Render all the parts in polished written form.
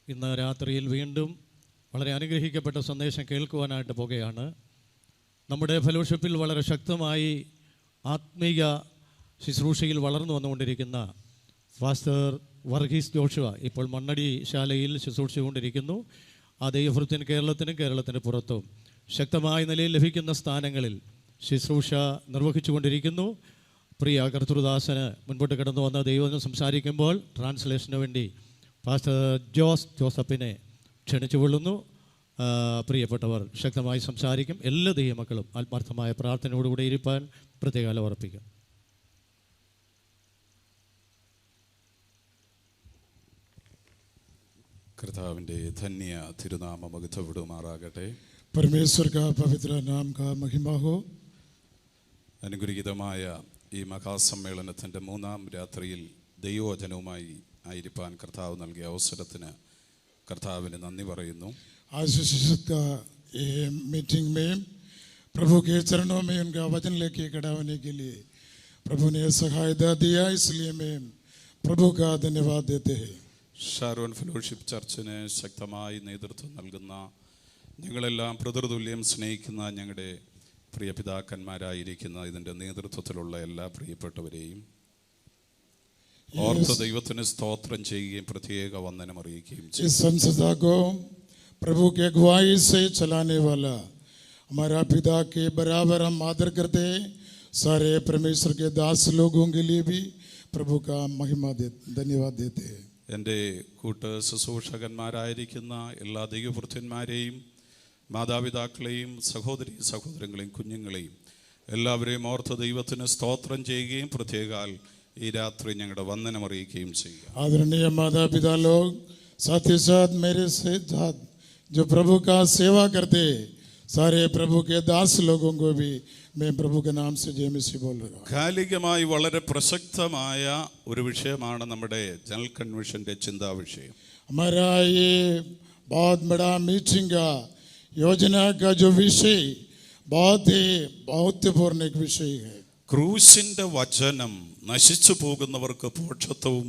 ഇന്ന് രാത്രിയിൽ വീണ്ടും വളരെ അനുഗ്രഹിക്കപ്പെട്ട സന്ദേശം കേൾക്കുവാനായിട്ട് പോകുകയാണ്. നമ്മുടെ ഫെലോഷിപ്പിൽ വളരെ ശക്തമായി ആത്മീയ ശുശ്രൂഷയിൽ വളർന്നു വന്നുകൊണ്ടിരിക്കുന്ന ഫാസ്റ്റർ വർഗീസ് ജോഷുവ ഇപ്പോൾ മണ്ണടി ശാലയിൽ ശുശ്രൂഷിച്ചുകൊണ്ടിരിക്കുന്നു. ആ ദൈവവൃത്തിൻ കേരളത്തിന് പുറത്തും ശക്തമായ നിലയിൽ ലഭിക്കുന്ന സ്ഥാനങ്ങളിൽ ശുശ്രൂഷ നിർവഹിച്ചുകൊണ്ടിരിക്കുന്നു. പ്രിയ കർത്തൃദാസന് മുൻപോട്ട് കടന്നു വന്ന ദൈവം സംസാരിക്കുമ്പോൾ ട്രാൻസ്ലേഷന് വേണ്ടി ഫാസ്റ്റർ ജോസഫിനെ ക്ഷണിച്ചുകൊള്ളുന്നു. പ്രിയപ്പെട്ടവർ ശക്തമായി സംസാരിക്കും. എല്ലാ ദൈവമക്കളും ആത്മാർത്ഥമായ പ്രാർത്ഥനയോടുകൂടെ ഇരിപ്പാൻ പ്രത്യേകം ഉറപ്പിക്കും. കർത്താവിൻ്റെ ധന്യ തിരുനാമ മഹത്വപ്പെടുമാറാകട്ടെ. परमेश्वर का पवित्र नाम का महिमा हो. അനുഗ്രഹീതമായ ഈ മഹാസമ്മേളനത്തിൻ്റെ മൂന്നാം രാത്രിയിൽ ദൈവവചനവുമായി ആയിരിക്കാൻ കർത്താവ് നൽകിയ അവസരത്തിന് കർത്താവിന് നന്ദി പറയുന്നു. आज का ये मीटिंग में प्रभु के चरणों में उनका वचन लेके खड़ा होने के लिए प्रभु ने सहायता दिया, इसलिए मैं प्रभु का धन्यवाद देते हैं. ഷാരോൺ ഫെലോഷിപ്പ് ചർച്ചിന് ശക്തമായി നേതൃത്വം നൽകുന്ന ഞങ്ങളെല്ലാം പിതൃതുല്യം സ്നേഹിക്കുന്ന ഞങ്ങളുടെ പ്രിയ പിതാക്കന്മാരായിരിക്കുന്ന ഇതിൻ്റെ നേതൃത്വത്തിലുള്ള എല്ലാ പ്രിയപ്പെട്ടവരെയും ഓർത്ത് ദൈവത്തിന് സ്തോത്രം ചെയ്യുകയും പ്രത്യേക വന്ദനം അറിയിക്കുകയും ചെയ്യും. इस संस्था को प्रभु के अगुवाई से चलाने वाला हमारा पिता के बराबर हम आदर करते हैं. सारे परमेश्वर के दास लोगों के लिए भी प्रभु का महिमा धन्यवाद देते हैं. എൻ്റെ കൂട്ട് ശുശ്രൂഷകന്മാരായിരിക്കുന്ന എല്ലാ ദൈവവൃത്യന്മാരെയും മാതാപിതാക്കളെയും സഹോദരങ്ങളെയും കുഞ്ഞുങ്ങളെയും എല്ലാവരെയും ഓർത്ത് ദൈവത്തിന് സ്തോത്രം ചെയ്യുകയും പ്രത്യേകാൽ ഈ രാത്രി ഞങ്ങളുടെ വന്ദനം അറിയിക്കുകയും ചെയ്യുക. आदरणीय माता पिता लोग, साथ ही साथ मेरे साथ जो प्रभु का सेवा करते सारे प्रभु के दास लोगों को भी मैं प्रभु के नाम से जय मसीह बोल रहा हूँ. കാലികമായി വളരെ പ്രസക്തമായ ഒരു വിഷയമാണ് നമ്മുടെ ജനറൽ കൺവെൻഷന്റെ ചിന്താ വിഷയം. हमारा ये बहुत बड़ा मीटिंग का योजना का जो विषय बहुत ही महत्वपूर्ण एक विषय है. ക്രൂശിന്റെ വചനം നശിച്ചു പോകുന്നവർക്ക് മോക്ഷത്വവും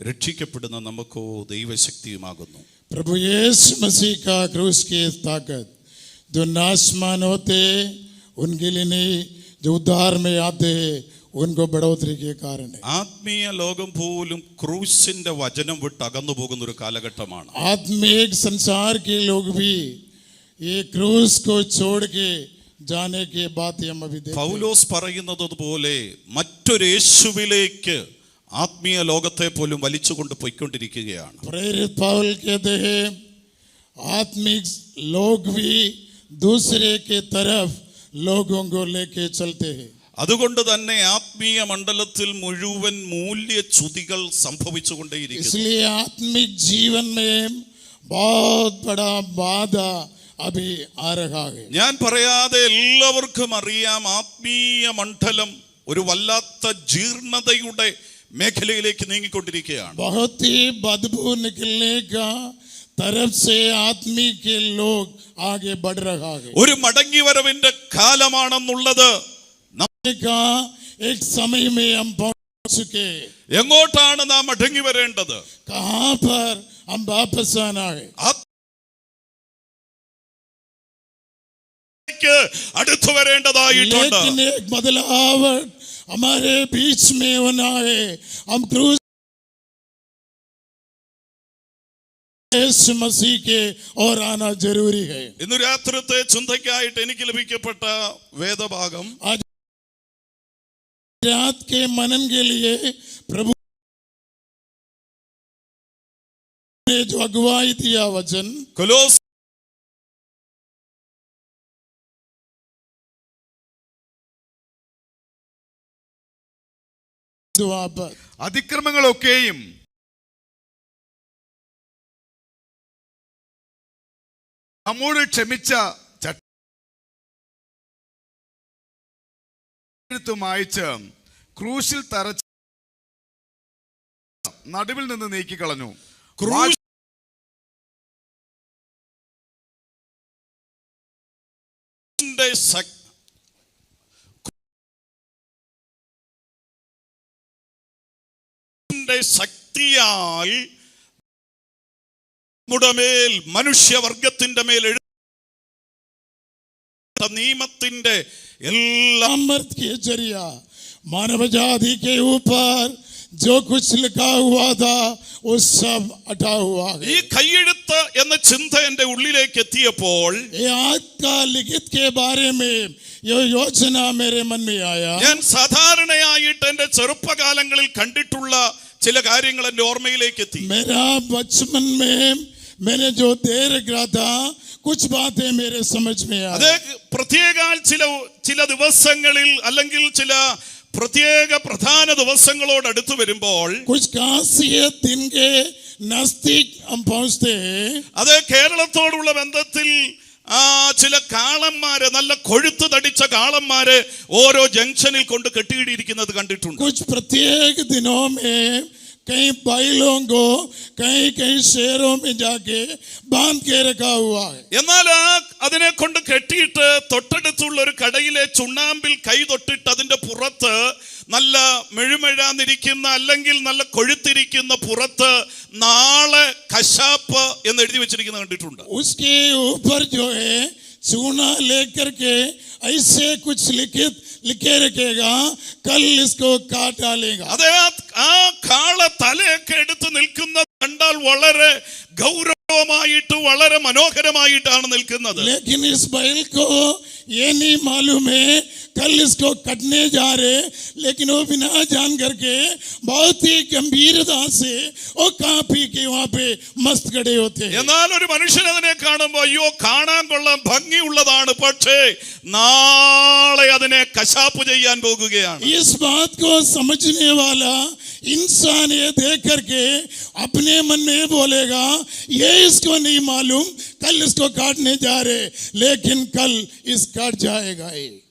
രക്ഷിക്കപ്പെടുന്ന നമുക്കോ ദൈവശക്തിയുമാകുന്നു. प्रभु यीशु मसीह का क्रूस की ताकत जो नाशमान होते उनके लिए नहीं, जो उद्धार में आते उनको बढ़ोतरी के कारण है. ആത്മീയ ലോകം പോലും ക്രൂശിന്റെ വചനം വിട്ട് അകന്നു പോകുന്ന ഒരു കാലഘട്ടമാണ്. आत्मिक संसार के लोग भी ये क्रूस को छोड़ के जाने के बात हम अभी देखते हैं. പൗലോസ് പറയുന്നത് പോലെ മറ്റൊരു യേശുവിലേക്ക് ആത്മീയ ലോകത്തെ പോലും വലിച്ചുകൊണ്ട് പോയിക്കൊണ്ടിരിക്കുകയാണ്. प्रेरित पौल कहते हैं आत्मिक लोग भी दूसरे के तरफ लोगों को लेके चलते हैं. അതുകൊണ്ട് തന്നെ ആത്മീയ മണ്ഡലത്തിൽ മുഴുവൻ മൂല്യച്യുതികൾ സംഭവിച്ചുകൊണ്ടേയിരിക്കുന്നു. इसलिए आत्मिक जीवन में बहुत बड़ा बाधा अभी आ रहा है. ഞാൻ പറയാതെ എല്ലാവർക്കും അറിയാം, ആത്മീയ മണ്ഡലം ഒരു വല്ലാത്ത ജീർണതയുടെ മേഖലയിലേക്ക് നീങ്ങിക്കൊണ്ടിരിക്കുകയാണ്. बहुत ही बदबू निकलने का तरफ से आत्मिक के लोग आगे बढ़ रहा है. ഒരു മടങ്ങിവരവിന്റെ കാലമാണെന്നുള്ളത് का एक समय में हम पहुंच चुके. എങ്ങോട്ടാണ് നാം മടങ്ങി വരേണ്ടത്? कहां पर हम वापस आना है? അടുത്തു വരേണ്ടതായിട്ടുണ്ട്. लेकिन एक बदलाव हमारे बीच में होना है. हम क्रूस यीशु मसीह के और आना जरूरी है. ഇന്ന് രാത്രിത്തെ ചിന്തയ്ക്കായിട്ട് എനിക്ക് ലഭിക്കപ്പെട്ട വേദഭാഗം आज रात के मनन के लिए प्रभु ने जो अगुवाई दिया वचन കൊലോസ് അതിക്രമങ്ങളൊക്കെയും നമ്മോട് ക്ഷമിച്ച ചട്ടും അയച്ച് ക്രൂശിൽ തറച്ച് നടുവിൽ നിന്ന് നീക്കിക്കളഞ്ഞു. ശക്തിയാൽ നമ്മുടെ മേൽ, മനുഷ്യവർഗത്തിന്റെ മേൽ നിയമത്തിന്റെ എല്ലാ मर्द के जरिया मानव जाति के ऊपर जो कुछ लिखा हुआ था वो सब हटा हुआ ഈ കൈയെഴുത്ത് എന്ന ചിന്ത എന്റെ ഉള്ളിലേക്ക് എത്തിയപ്പോൾ ये आज का लिखित के बारे में ये योजना मेरे मन में आया ഞാൻ സാധാരണയായിട്ട് എന്റെ ചെറുപ്പകാലങ്ങളിൽ കണ്ടിട്ടുള്ള ചില കാര്യങ്ങൾ എന്റെ ഓർമ്മയിലേക്ക് എത്തി. मेरा बचपन में मैंने जो देख रहा था कुछ बातें मेरे समझ में അത് आई പ്രത്യേക ചില ദിവസങ്ങളിൽ അല്ലെങ്കിൽ ചില പ്രത്യേക പ്രധാന ദിവസങ്ങളോട് അടുത്ത് വരുമ്പോൾ कुछ खासियत दिन के नजदीक हम पहुंचते हैं അത് കേരളത്തോടുള്ള ബന്ധത്തിൽ ചില കാളന്മാര്, നല്ല കൊഴുത്ത് തടിച്ച കാളന്മാര് ഓരോ ജംഗ്ഷനിൽ കൊണ്ട് കെട്ടിയിടിയിരിക്കുന്നത് കണ്ടിട്ടുണ്ട്. कुछ प्रत्येक दिनों में कई बैलों को कहीं कहीं शहरों में जाके बांध के रखा हुआ है. എന്നാൽ അതിനെ കൊണ്ട് കെട്ടിയിട്ട് തൊട്ടടുത്തുള്ള ഒരു കടയിലെ ചുണ്ണാമ്പിൽ കൈ തൊട്ടിട്ട് അതിന്റെ പുറത്ത് നല്ല മെഴുമെഴാന്നിരിക്കുന്ന അല്ലെങ്കിൽ നല്ല കൊഴുത്തിരിക്കുന്ന പുറത്ത് നാളെ കശാപ്പ് എന്ന് എഴുതി വെച്ചിരിക്കുന്നത് കണ്ടിട്ടുണ്ട്. उसके ऊपर जो है चूना लेकर के ऐसे कुछ लिखे रखेगा, कल इसको काट डालेगा. അതെ, ആ കാള തലയൊക്കെ എടുത്ത് നിൽക്കുന്നത് കണ്ടാൽ വളരെ ഗൗരവമായിട്ട് വളരെ മനോഹരമായിട്ടാണ് നിൽക്കുന്നത്. लेकिन इस बैल को ये नहीं मालूम है कल इसको कटने जा रहे, लेकिन वो बिना जान करके बहुत ही गंभीरता से वो काफी के वहां पे मस्त खड़े होते हैं. എന്നാൽ ഒരു മനുഷ്യൻ അതിനെ കാണുമ്പോൾ അയ്യോ കാണാൻ കൊള്ളാൻ ഭംഗിയുള്ളതാണ്, പക്ഷേ നാളെ അതിനെ കശാപ്പ് ചെയ്യാൻ പോകുകയാണ്. इस बात को समझने वाला इंसान ये देख करके अपने मन में बोलेगा ये इसको नहीं मालूम कल इसको काटने जा रहे, लेकिन कल इस काट जाएगा.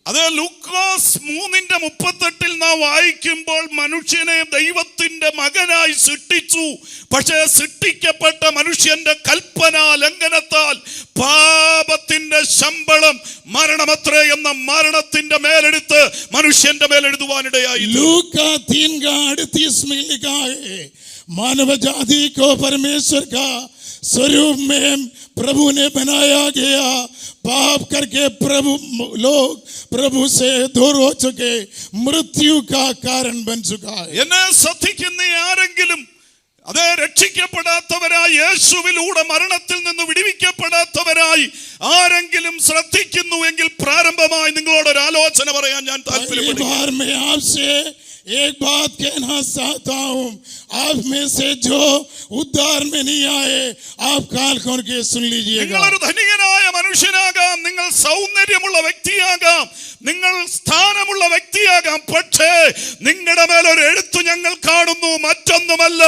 അത് ലൂക്കോസ് 3:38 നാം വായിക്കുമ്പോൾ മനുഷ്യനെ ദൈവത്തിന്റെ മകനായി സൃഷ്ടിച്ചു, പക്ഷേ സൃഷ്ടിക്കപ്പെട്ട മനുഷ്യന്റെ കൽപ്പന ലംഘനത്താൽ പാപത്തിന്റെ ശമ്പളം മരണമത്രേ എന്ന മരണത്തിന്റെ മേലെടുത്ത് മനുഷ്യന്റെ മേൽ എഴുതുവാനിടയായി. लूका 3:38 में लिखा है मानव जाति को परमेश्वर का स्वरूप में प्रभु ने बनाया गया, पाप करके प्रभु से दूर हो चुके, मृत्यु का कारण बन चुका है. എന്നെ ശ്രദ്ധിക്കുന്ന ആരെങ്കിലും അത് രക്ഷിക്കപ്പെടാത്തവരായി യേശുവിലൂടെ മരണത്തിൽ നിന്ന് വിടുവിക്കപ്പെടാത്തവരായി ആരെങ്കിലും ശ്രദ്ധിക്കുന്നുവെങ്കിൽ പ്രാരംഭമായി നിങ്ങളോട് ഒരു ആലോചന പറയാൻ ഞാൻ താല്പര്യപ്പെടുന്നു. एक बात कहना चाहता हूँ, आप में से जो उद्धार में नहीं आए आप काल खोल के सुन लीजिएगा. നിങ്ങളൊരു ധനികനായ മനുഷ്യനാകാം, നിങ്ങൾ സൗന്ദര്യമുള്ള വ്യക്തിയാകാം, നിങ്ങൾ സ്ഥാനമുള്ള വ്യക്തിയാകാം, പക്ഷേ നിങ്ങളുടെ മേലൊരു എഴുത്ത് ഞങ്ങൾ കാണുന്നു, മറ്റൊന്നുമല്ല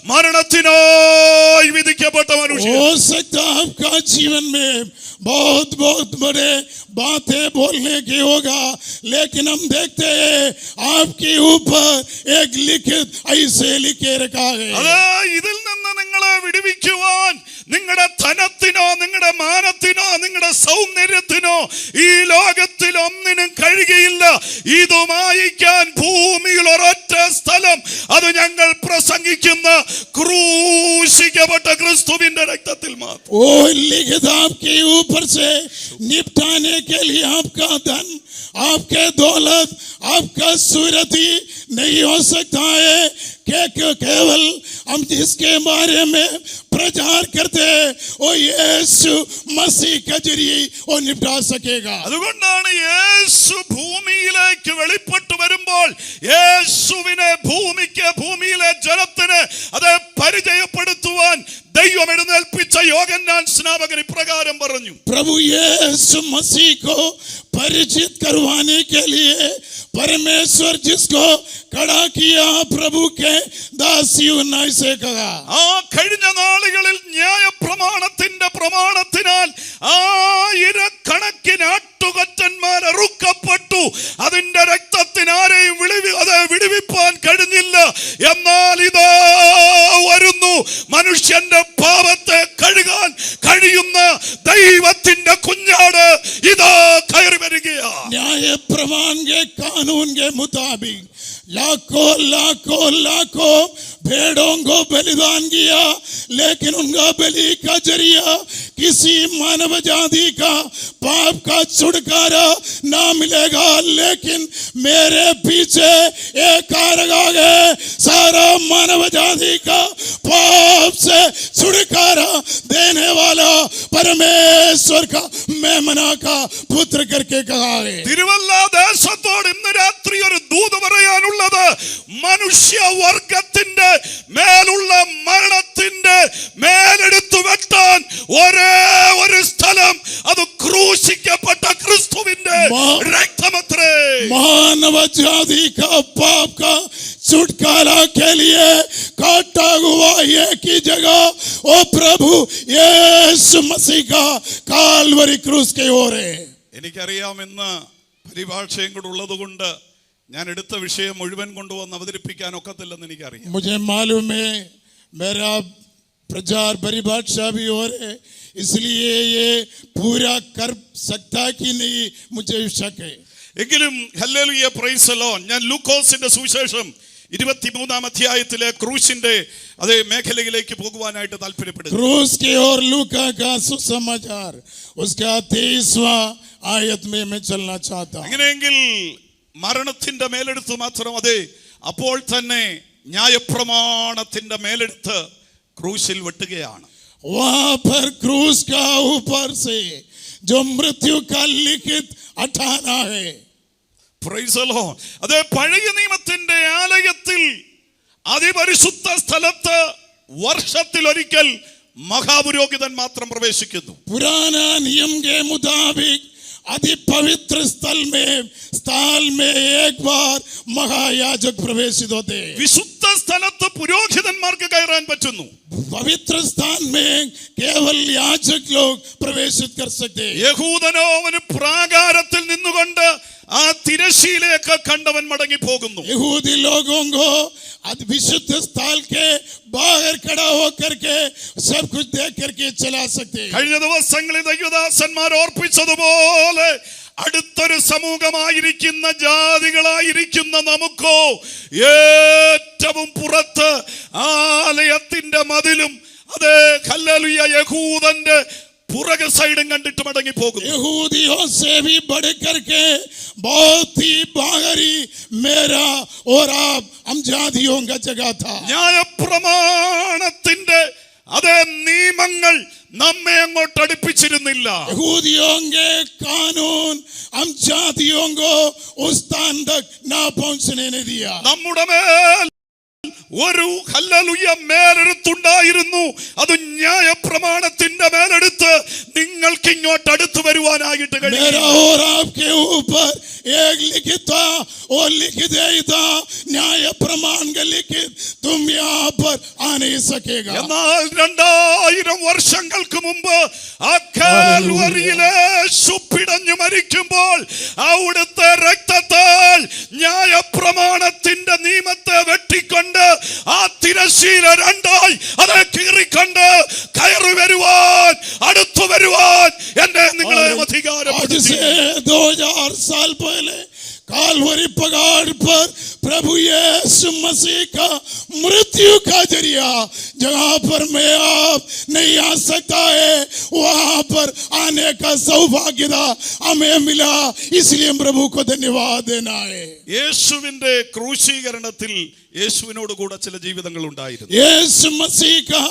മരണത്തിനായി വിധിക്കപ്പെട്ട മനുഷ്യൻ. हो सकता आपका जीवन में बहुत बहुत बड़े बातें बोलने की होगा, लेकिन हम देखते हैं आपके ऊपर एक लिखित ऐसे लिखे रखा है. ഇതിൽ നിന്ന് നിങ്ങളെ വിടുവിക്കുവാൻ നിങ്ങളുടെ ധനത്തിനോ നിങ്ങളുടെ മാനത്തിനോ നിങ്ങളുടെ സൗന്ദര്യത്തിനോ ഈ ലോകത്തിൽ ഒന്നിനും കഴിയുകയില്ല. ഇത് വായിക്കാൻ ഭൂമിയിൽ ഒരൊറ്റ സ്ഥലം, അത് ഞങ്ങൾ പ്രസംഗിക്കുന്ന ക്രൂശിക്കപ്പെട്ട ക്രിസ്തുവിന്റെ രക്തത്തിൽ മാത്രം. वो लिखित आपके ऊपर से निपटाने के लिए आपका धन, आपके दौलत, आपका सूरत ही नहीं हो सकता है कि केवल हम जिसके बारे में प्रचार करते हैं वो यीशु मसीह के जरिए वो निपटा सकेगा. അതുകൊണ്ടാണ് യേശു ഭൂമിയിലേക്ക് വെളിപ്പെട്ടു വരുമ്പോൾ യേശുവിനെ ഭൂമിയിലെ ജനത്തിന് അത് പരിചയപ്പെടുത്തുവാൻ ദൈവം എഴുന്നേൽപ്പിച്ച യോഹന്നാൻ സ്നാപകൻ ഇപ്രകാരം പറഞ്ഞു. प्रभु यीशु मसीह को परिचित करवाने के लिए परमेश्वर जिसको खड़ा किया प्रभु के दासियों ने से कहा. ആ കഴിഞ്ഞ നാളുകളിൽ ന്യായ പ്രമാണത്തിനാൽ ആയിരക്കണക്കിന് ആട്ടുകൊറ്റന്മാർ അറുക്കപ്പെട്ടു, അതിന്റെ രക്തത്തിന് ആരെയും വിടുവിപ്പാൻ കഴിഞ്ഞില്ല. എന്നാൽ ഇതാ വരുന്നു മനുഷ്യന്റെ പാപത്തെ കഴുകാൻ കഴിയുന്ന ദൈവത്തിന്റെ കുഞ്ഞാട് ഇതാ കയറി വരികയാ. न्याय प्रमाण के कानून के मुताबिक लाखों भेड़ों को बलिदान किया, लेकिन उनका बलि का जरिया किसी मानव जाति का पाप का छुटकारा ना मिलेगा, लेकिन मेरे पीछे एक कारक आगे सारा मानव जाति का पाप से छुटकारा देने वाला परमेश्वर का मेमना का पुत्र करके कहा है। തിരുവല്ല ദേശത്തോട് ഇന്ന് രാത്രി ഒരു ദൂത് പറയാനുള്ളത്, മനുഷ്യവർഗത്തിന്റെ മേലുള്ള മരണത്തിന്റെ മേലെടുത്തു വെട്ടാൻ ഒരേ ഒരു സ്ഥലം, അത് ക്രൂശിക്കപ്പെട്ട ക്രിസ്തുവിന്റെ രക്തമത്രേ. मानव जाति का पाप का छुटकारा के लिए काटा हुआ एक ही जगह ओ प्रभु यीशु मसीह का काल्वरी क्रूस के ओर है। എനിക്കറിയാമെന്ന് പരിഭാഷയും കൂടെ ഉള്ളത് കൊണ്ട് ഞാൻ എടുത്ത വിഷയം മുഴുവൻ കൊണ്ടുവന്ന് അവതരിപ്പിക്കാൻ ഒക്കത്തില്ലെന്ന് എനിക്കറിയാം. मुझे मालूम है मेरा प्रचार परिभाषा भी हो रहे, इसलिए ये पूरा कर सकता कि नहीं मुझे शक है। എങ്കിലും ഹല്ലേലൂയ, പ്രൈസ് ദി ലോർഡ്. ഞാൻ ലൂക്കോസിന്റെ സുവിശേഷം 23-ാം അധ്യായത്തിലെ ക്രൂശിന്റെ അതേ മേഖലയിലേക്ക് പോകുവാനായിട്ട് താല്പര്യപ്പെടുന്നു. क्रूस की ओर लूका का सुसमाचार उसका 23वां आयत में मैं चलना चाहता हूं। അങ്ങനെയെങ്കിൽ മരണത്തിന്റെ മേലെടുത്ത് മാത്രം, അതെ, അപ്പോൾ തന്നെ ന്യായപ്രമാണത്തിന്റെ മേലെടുത്ത് ക്രൂശിൽ വെട്ടുകയാണ്. वहां पर क्रूस का ऊपर से जो मृत्यु का लिखित हटाना है। Praise the Lord. അതേ, പഴയ നിയമത്തിന്റെ ആലയത്തിൽ അതിപരിശുദ്ധ സ്ഥലത്ത് വർഷത്തിൽ ഒരിക്കൽ മഹാപുരോഹിതൻ മാത്രം പ്രവേശിക്കുന്നു. पुराना नियम के मुताबिक अति पवित्र स्थल में एक बार महायाजक प्रवेशित होते। വിശുദ്ധ സ്ഥലത്ത് പുരോഹിതന്മാർക്ക് കയറാൻ പറ്റുന്നു. पवित्र स्थान में केवल याजक लोग प्रवेशित कर सकते। യഹൂദനോ അവന് പ്രാകാരത്തിൽ നിന്നുകൊണ്ട് ആ തിരശ്ശീലയൊക്കെ കണ്ടവൻ മടങ്ങി പോകുന്നു. यहूदी लोगों को विशुद्ध स्थल के बाहर खड़ा होकर के सब कुछ देख करके चला सकते। കഴിഞ്ഞ ദിവസങ്ങളിൽ ദൈവദാസന്മാർ ഓർപ്പിച്ചതുപോലെ അടുത്തൊരു സമൂഹമായിരിക്കുന്ന ജാതികളായിരിക്കുന്ന നമുക്കോ ഏറ്റവും പുറത്ത് ആലയത്തിന്റെ മതിലും അതേ ഹല്ലേലൂയ യഹൂദന്റെ പുറകെ സൈഡും കണ്ടിട്ട് മടങ്ങി പോകുന്നു. यहूदियों से भी बढ़ करके बहुत ही बाहरी मेरा और आप हम जातियों का जगह था। ന്യായപ്രമാണത്തിന്റെ അതേ നിയമങ്ങൾ നമ്മെ അങ്ങോട്ട് അടുപ്പിച്ചിരുന്നില്ല. यहूदियों के कानून हम जातियों को उस स्थान तक ना पहुंचने नहीं दिया। നമ്മുടെ മേൽ ഒരു ഹല്ലേലൂയ മേലെടുത്തുണ്ടായിരുന്നു, അത് ന്യായപ്രമാണത്തിന്റെ മേലെടുത്ത് നിങ്ങൾക്ക് ഇങ്ങോട്ട് അടുത്ത് വരുവാനായിട്ട് കഴിയും. मेरा और आपके ऊपर एक लिखित था और लिखित ही था, न्याय प्रमाण का लिखित तुम यहाँ पर आ नहीं सकेगा। എന്നാൽ 2000 വർഷങ്ങൾക്ക് മുമ്പ് ആ കാൽവരിയിലെ പിടഞ്ഞു മരിക്കുമ്പോൾ അവിടുത്തെ രക്തത്താൽ ന്യായപ്രമാണത്തിന്റെ നിയമത്തെ വെട്ടിക്കൊണ്ട് ആ തിരശ്ശീല രണ്ടായി അതെ കീറിക്കൊണ്ട് കയറി വരുവാൻ അടുത്തു വരുവാൻ എന്നെ നിങ്ങളെ അധികാരപ്പെടുത്തി. 2000 साल पहले कालवरी पहाड़ पर प्रभु यीशु मसीह का मृत्यु का जरिया जहां पर मैं आप नहीं आ सकता है, वहां पर आने का सौभाग्य हमें मिला, इसलिए प्रभु को धन्यवाद देना है। യേശുവിന്റെ ക്രൂശീകരണത്തിൽ യേശുവിനോട് കൂടെ ചില ജീവിതങ്ങൾ ഉണ്ടായിരുന്നു. यीशु मसीह का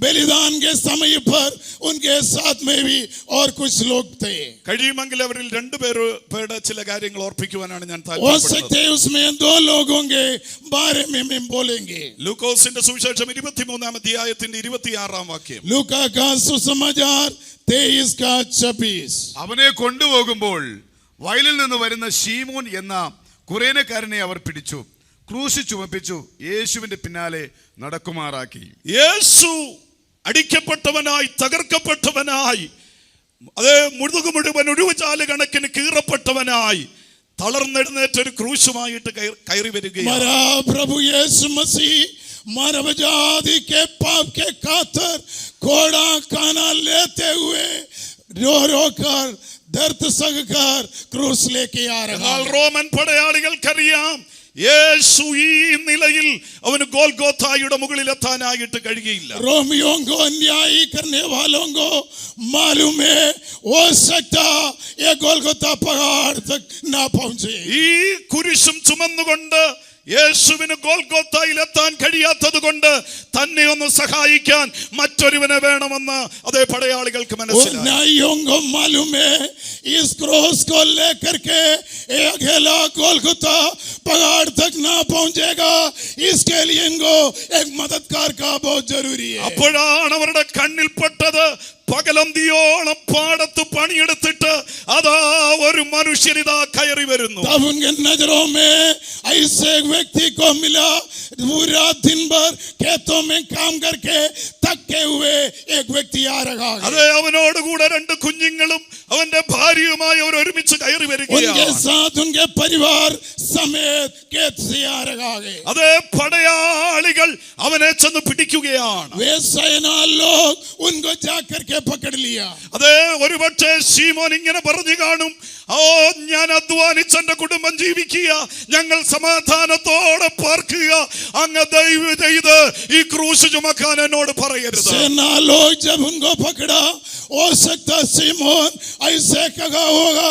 बलिदान के समय पर उनके साथ में भी और कुछ लोग थे। കഴിയുമെങ്കിൽ അവരിൽ രണ്ടുപേരുടെ ചില കാര്യങ്ങൾ ഓർപ്പിക്കുവാനാണ് ഞാൻ हो താല്പര്യപ്പെടുന്നത്. सकते हैं उसमें 2 लोगों के बारे में हम बोलेंगे। ലൂക്കോസിന്റെ സുവിശേഷം 23-ാം അധ്യായത്തിന്റെ 26-ാം വാക്യം. लूका का सुसमाचार 23 का 26। അവനെ കൊണ്ടുപോകുമ്പോൾ വയലിൽ നിന്ന് വരുന്ന ശീമോൻ എന്ന കുറേനക്കാരനെ അവർ പിടിച്ചു, ക്രൂശ് ചുമപ്പിച്ചു, യേശുവിന്റെ പിന്നാലെ നടക്കുമാറാക്കി. യേശു അടിക്കപ്പെട്ടവനായി തകർക്കപ്പെട്ടവനായി അതേ മുഴുവൻ ഒഴിവുചാല് കണക്കിന് കീറപ്പെട്ടവനായി തളർന്നെഴുന്നേറ്റ ഒരു ക്രൂശുമായിട്ട് കയറി വരികയാണ്. हमारा प्रभु यीशु मसीह मानव जाति के पाप के खातिर घोड़ा काना लेते हुए रो रो कर दर्द सहकर क्रूस लेके आ रहा എന്നാൽ है। റോമൻ പടയാളികൾക്കറിയാം യേശു ഈ നിലയിൽ അവന് ഗോൽഗോഥായുടെ മുകളിൽ എത്താനായിട്ട് കഴിയുകയില്ല. रोमियों को अन्यायी करने वालों को मालूम है हो सकता ये गोलगोथा पहाड़ तक ना पहुंचे. ഈ കുരിശും ചുമന്നുകൊണ്ട് യേശുവിന് ഗോൽഗോഥായിൽ എത്താൻ കഴിയാത്തത് കൊണ്ട് തന്നെ ഒന്ന് സഹായിക്കാൻ മറ്റൊരുവനെ വേണമെന്ന് അതേ പടയാളികൾക്ക് മനസ്സിലായി. अन्यायियों को मालूम है इस क्रोस को लेकर के अकेला गोलगोथा पहाड़ तक ना पहुंचेगा. इसके लिए इनको एक मददगार का बहुत जरूरी है. അപ്പോഴാണ് അവരുടെ കണ്ണിൽപ്പെട്ടത് പകലന്തിയോളം പാടത്ത് പണിയെടുത്തിട്ട് അതാ ഒരു മനുഷ്യനിതാ കയറി വരുന്നു. तब उनके नजरों में ऐसे एक व्यक्ति को मिला पूरा दिन भर खेतों में काम करके थके हुए एक व्यक्ति आ रहा है. അതെ, അവനോട് കൂടെ രണ്ട് കുഞ്ഞുങ്ങളും അവന്റെ ഭാര്യയുമായി അവർ ഒരുമിച്ച് കയറി उनके വരികയാണ്. साथ उनके परिवार समेत खेत से आ रहा है. അതെ, പടയാളികൾ അവനെ ചെന്ന് പിടിക്കുകയാണ്. वे सेना लोग उनको जाकर के पकड़ लिया. അതെ, ഒരുപക്ഷെ ശീമോൻ ഇങ്ങനെ പറഞ്ഞു കാണും, ഓ ഞാൻ അധ്വാനിച്ച് എന്റെ കുടുംബം ജീവിക്കുക, ഞങ്ങൾ സമാധാനത്തോടെ പാർക്കുക, അങ്ങ് ദയവ് ചെയ്ത് ഈ ക്രൂശ് ചുമക്കാൻ എന്നോട് പറയരുത്. सेना लोग जब उनको पकड़ा हो सकता सिमोन ऐसे कहा होगा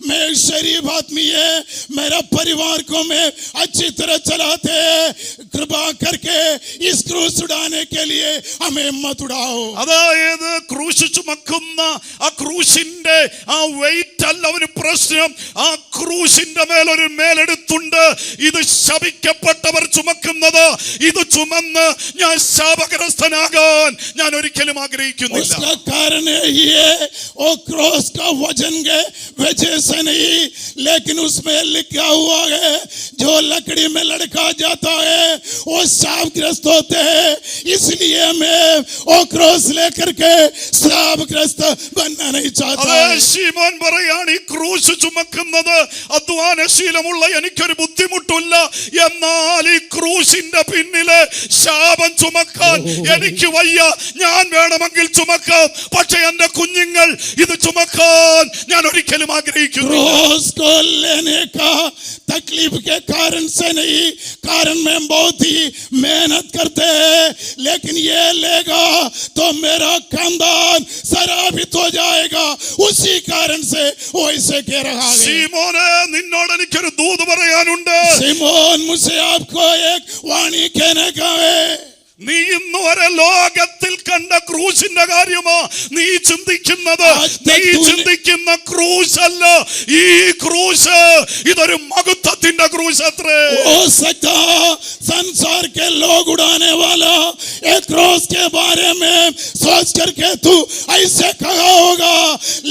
मैं एक शरीफ आदमी है, मेरा परिवार को मैं अच्छी तरह चलाते, कृपा करके इस क्रूस उड़ाने के लिए हमें मत उड़ाओ. അതായത് ക്രൂശ് ചുമക്കുന്ന ആ ക്രൂശിന്റെ ആ വെയിറ്റ് അല്ല അവന് പ്രശ്നം, ആ ക്രൂശിന്റെ മേലൊരു മേലെടുത്തുണ്ട്. ഇത് ശപിക്കപ്പെട്ടവർ ചുമക്കുന്നത്, ഇത് ചുമന്ന് ഞാൻ ശാപഗ്രസ്തനാകാൻ ഞാൻ ഒരിക്കലും ആഗ്രഹിക്കുന്നില്ല. उसका कारण ये वो क्रॉस का वजन के वजह से नहीं, लेकिन उसमें लिखा हुआ है जो लकड़ी में लटका जाता है वो शापग्रस्त होते हैं. इसलिए मैं वो क्रॉस लेकर के शापग्रस्त बनना नहीं चाहता. അതെ, ശീമോൻ പറയാണ്, ഈ ക്രൂശ് ചുമക്കുന്നത് അധ്വാനശീലമുള്ള എനിക്കൊരു ബുദ്ധിമുട്ടില്ല, എന്നാൽ ഈ ക്രൂശിന്റെ പിന്നില് ശാപം ചുമക്കാൻ എനിക്ക് വയ്യ. ഞാൻ വേണമെങ്കിൽ ചുമക്കാം, പക്ഷെ എന്റെ കുഞ്ഞുങ്ങൾ ഇത് ചുമക്കാൻ ഞാൻ ഒരിക്കലും ആഗ്രഹിക്കുന്നില്ല. क्रॉस को लेने का तकलीफ के कारण से नहीं, कारण में बहुत ही मेहनत करते हैं, लेकिन ये लेगा तो मेरा खानदान शराबित हो जाएगा, उसी कारण से वो ऐसे कह रहा है. ശീമോനെ, നിന്നോട് എനിക്കൊരു ദൂത് പറയാനുണ്ട്. सिमोन मुझे आपको एक वाणी कहने का है. നീ ഇന്ന് വരെ ലോകത്തിൽ കണ്ട ക്രൂശിന്റെ കാര്യമാ നീ ചിന്തിക്കുന്നത്. നീ ചിന്തിക്കുന്ന ക്രൂശ് അല്ല ഈ ക്രൂശ്, ഇതൊരു മഹത്വത്തിന്റെ ക്രൂശ് അത്രേ. हो सकता संसार के लोग उड़ाने वाला एक क्रॉस के बारे में सोच करके तू ऐसे कहा होगा,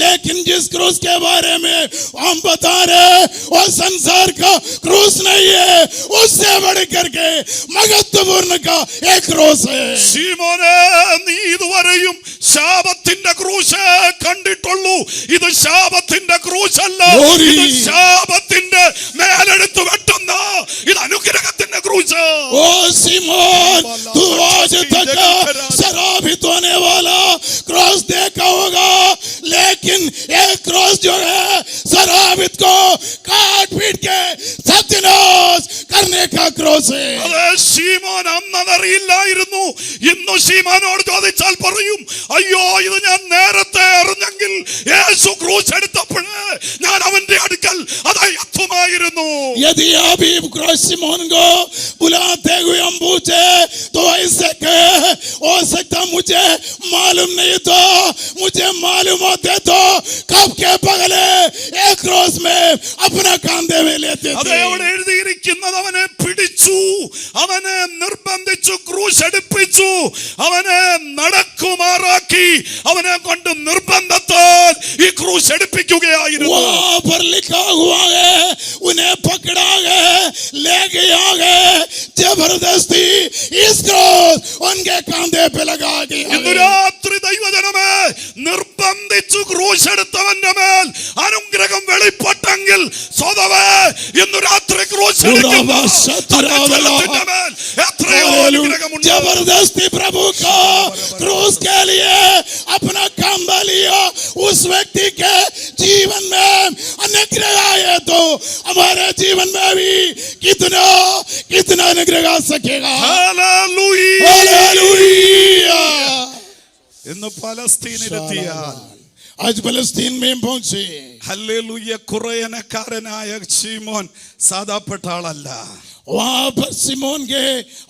लेकिन जिस क्रूस के बारे में हम बता रहे वो संसार का क्रूस नहीं है, उससे बढ़ करके महत्वपूर्ण का एक क्रूस है. ശീമോനെ, നീ ഇതുവരെയും ശാപത്തിന്റെ ക്രൂശ് കണ്ടിട്ടുള്ളൂ. ഇത് ശാപത്തിന്റെ ക്രൂശ് അല്ല, ഇത് ശാപത്തിന്റെ മേലെടുത്ത് വെട്ടുന്ന, ഇത് അനുഗ്രഹത്തിന്റെ ക്രൂശ്. ओ सिमोन, तू आज तक शराबित होने वाला क्रॉस देखा होगा, लेकिन ये क्रॉस जो है शराबित को काट पीट के सत्यानाश करने का क्रॉस है. അതെ, ശീമോൻ അന്നറിയില്ലായിരുന്നു. ഇന്നു ശീമോനോട് ചോദിച്ചാൽ പറയും, അയ്യോ ഇത് ഞാൻ നേരത്തെ അറിഞ്ഞെങ്കിൽ യേശു ക്രൂശ് എടുത്തപ്പോഴേ ഞാൻ അവന്റെ അടുക്കൽ അതായി എത്തുമായിരുന്നു. यदि अभी क्रॉस सिमोन को बुलाते हुए हम पूछे तो ऐसे कहे, हो सकता मुझे मालूम नहीं था, मुझे मालूम होते तो कब के पगले एक क्रॉस में अपना कांधे में लेते അതെ, थे. അവിടെ എഴുതിയിരിക്കുന്നത് അവനെ പിടിച്ചു, അവനെ നിർബന്ധിച്ചു, ക്രൂശ് എടുപ്പിച്ചു, അവനെ നടക്കുമാറാക്കി, അവനെ കൊണ്ട് നിർബന്ധത്താൽ ഈ ക്രൂശ് എടുപ്പിക്കുകയായിരുന്നു. वहाँ पर लिखा हुआ है उन्हें पकड़ा गया, ले गया गया, जबरदस्ती इस क्रॉस उनके कांधे पे लगा दिया. ഇന്ന് രാത്രി ദൈവജനമേ, നിർബന്ധിച്ചു ക്രൂശ് എടുത്തവന്റെ മേൽ അനുഗ്രഹം വെളിപ്പെട്ടെങ്കിൽ സ്വതവേ ഇന്ന് രാത്രി ക്രൂശ് എടുക്കുന്ന തന്റെ ജനത്തിന്റെ മേൽ എത്രയോ അനുഗ്രഹമുണ്ട്. जबरदस्ती प्रभु का क्रूस के लिए अपना कंधा लिया, उस व्यक्ति के जीवन में अनुग्रह आए तो हमारे जीवन में भी कितना कितना अनुग्रह आ सकेगा। ഹല്ലേലൂയ. हालेलुया। ഇന്ന് പലസ്തീനിലെത്തിയാൽ आज फलस्तीन में पहुंचे। ഹല്ലേലൂയ. കുറയനക്കാരനായ ശീമോൻ സാധാപ്പെട്ട ആളല്ല. वहां पर सिमोन के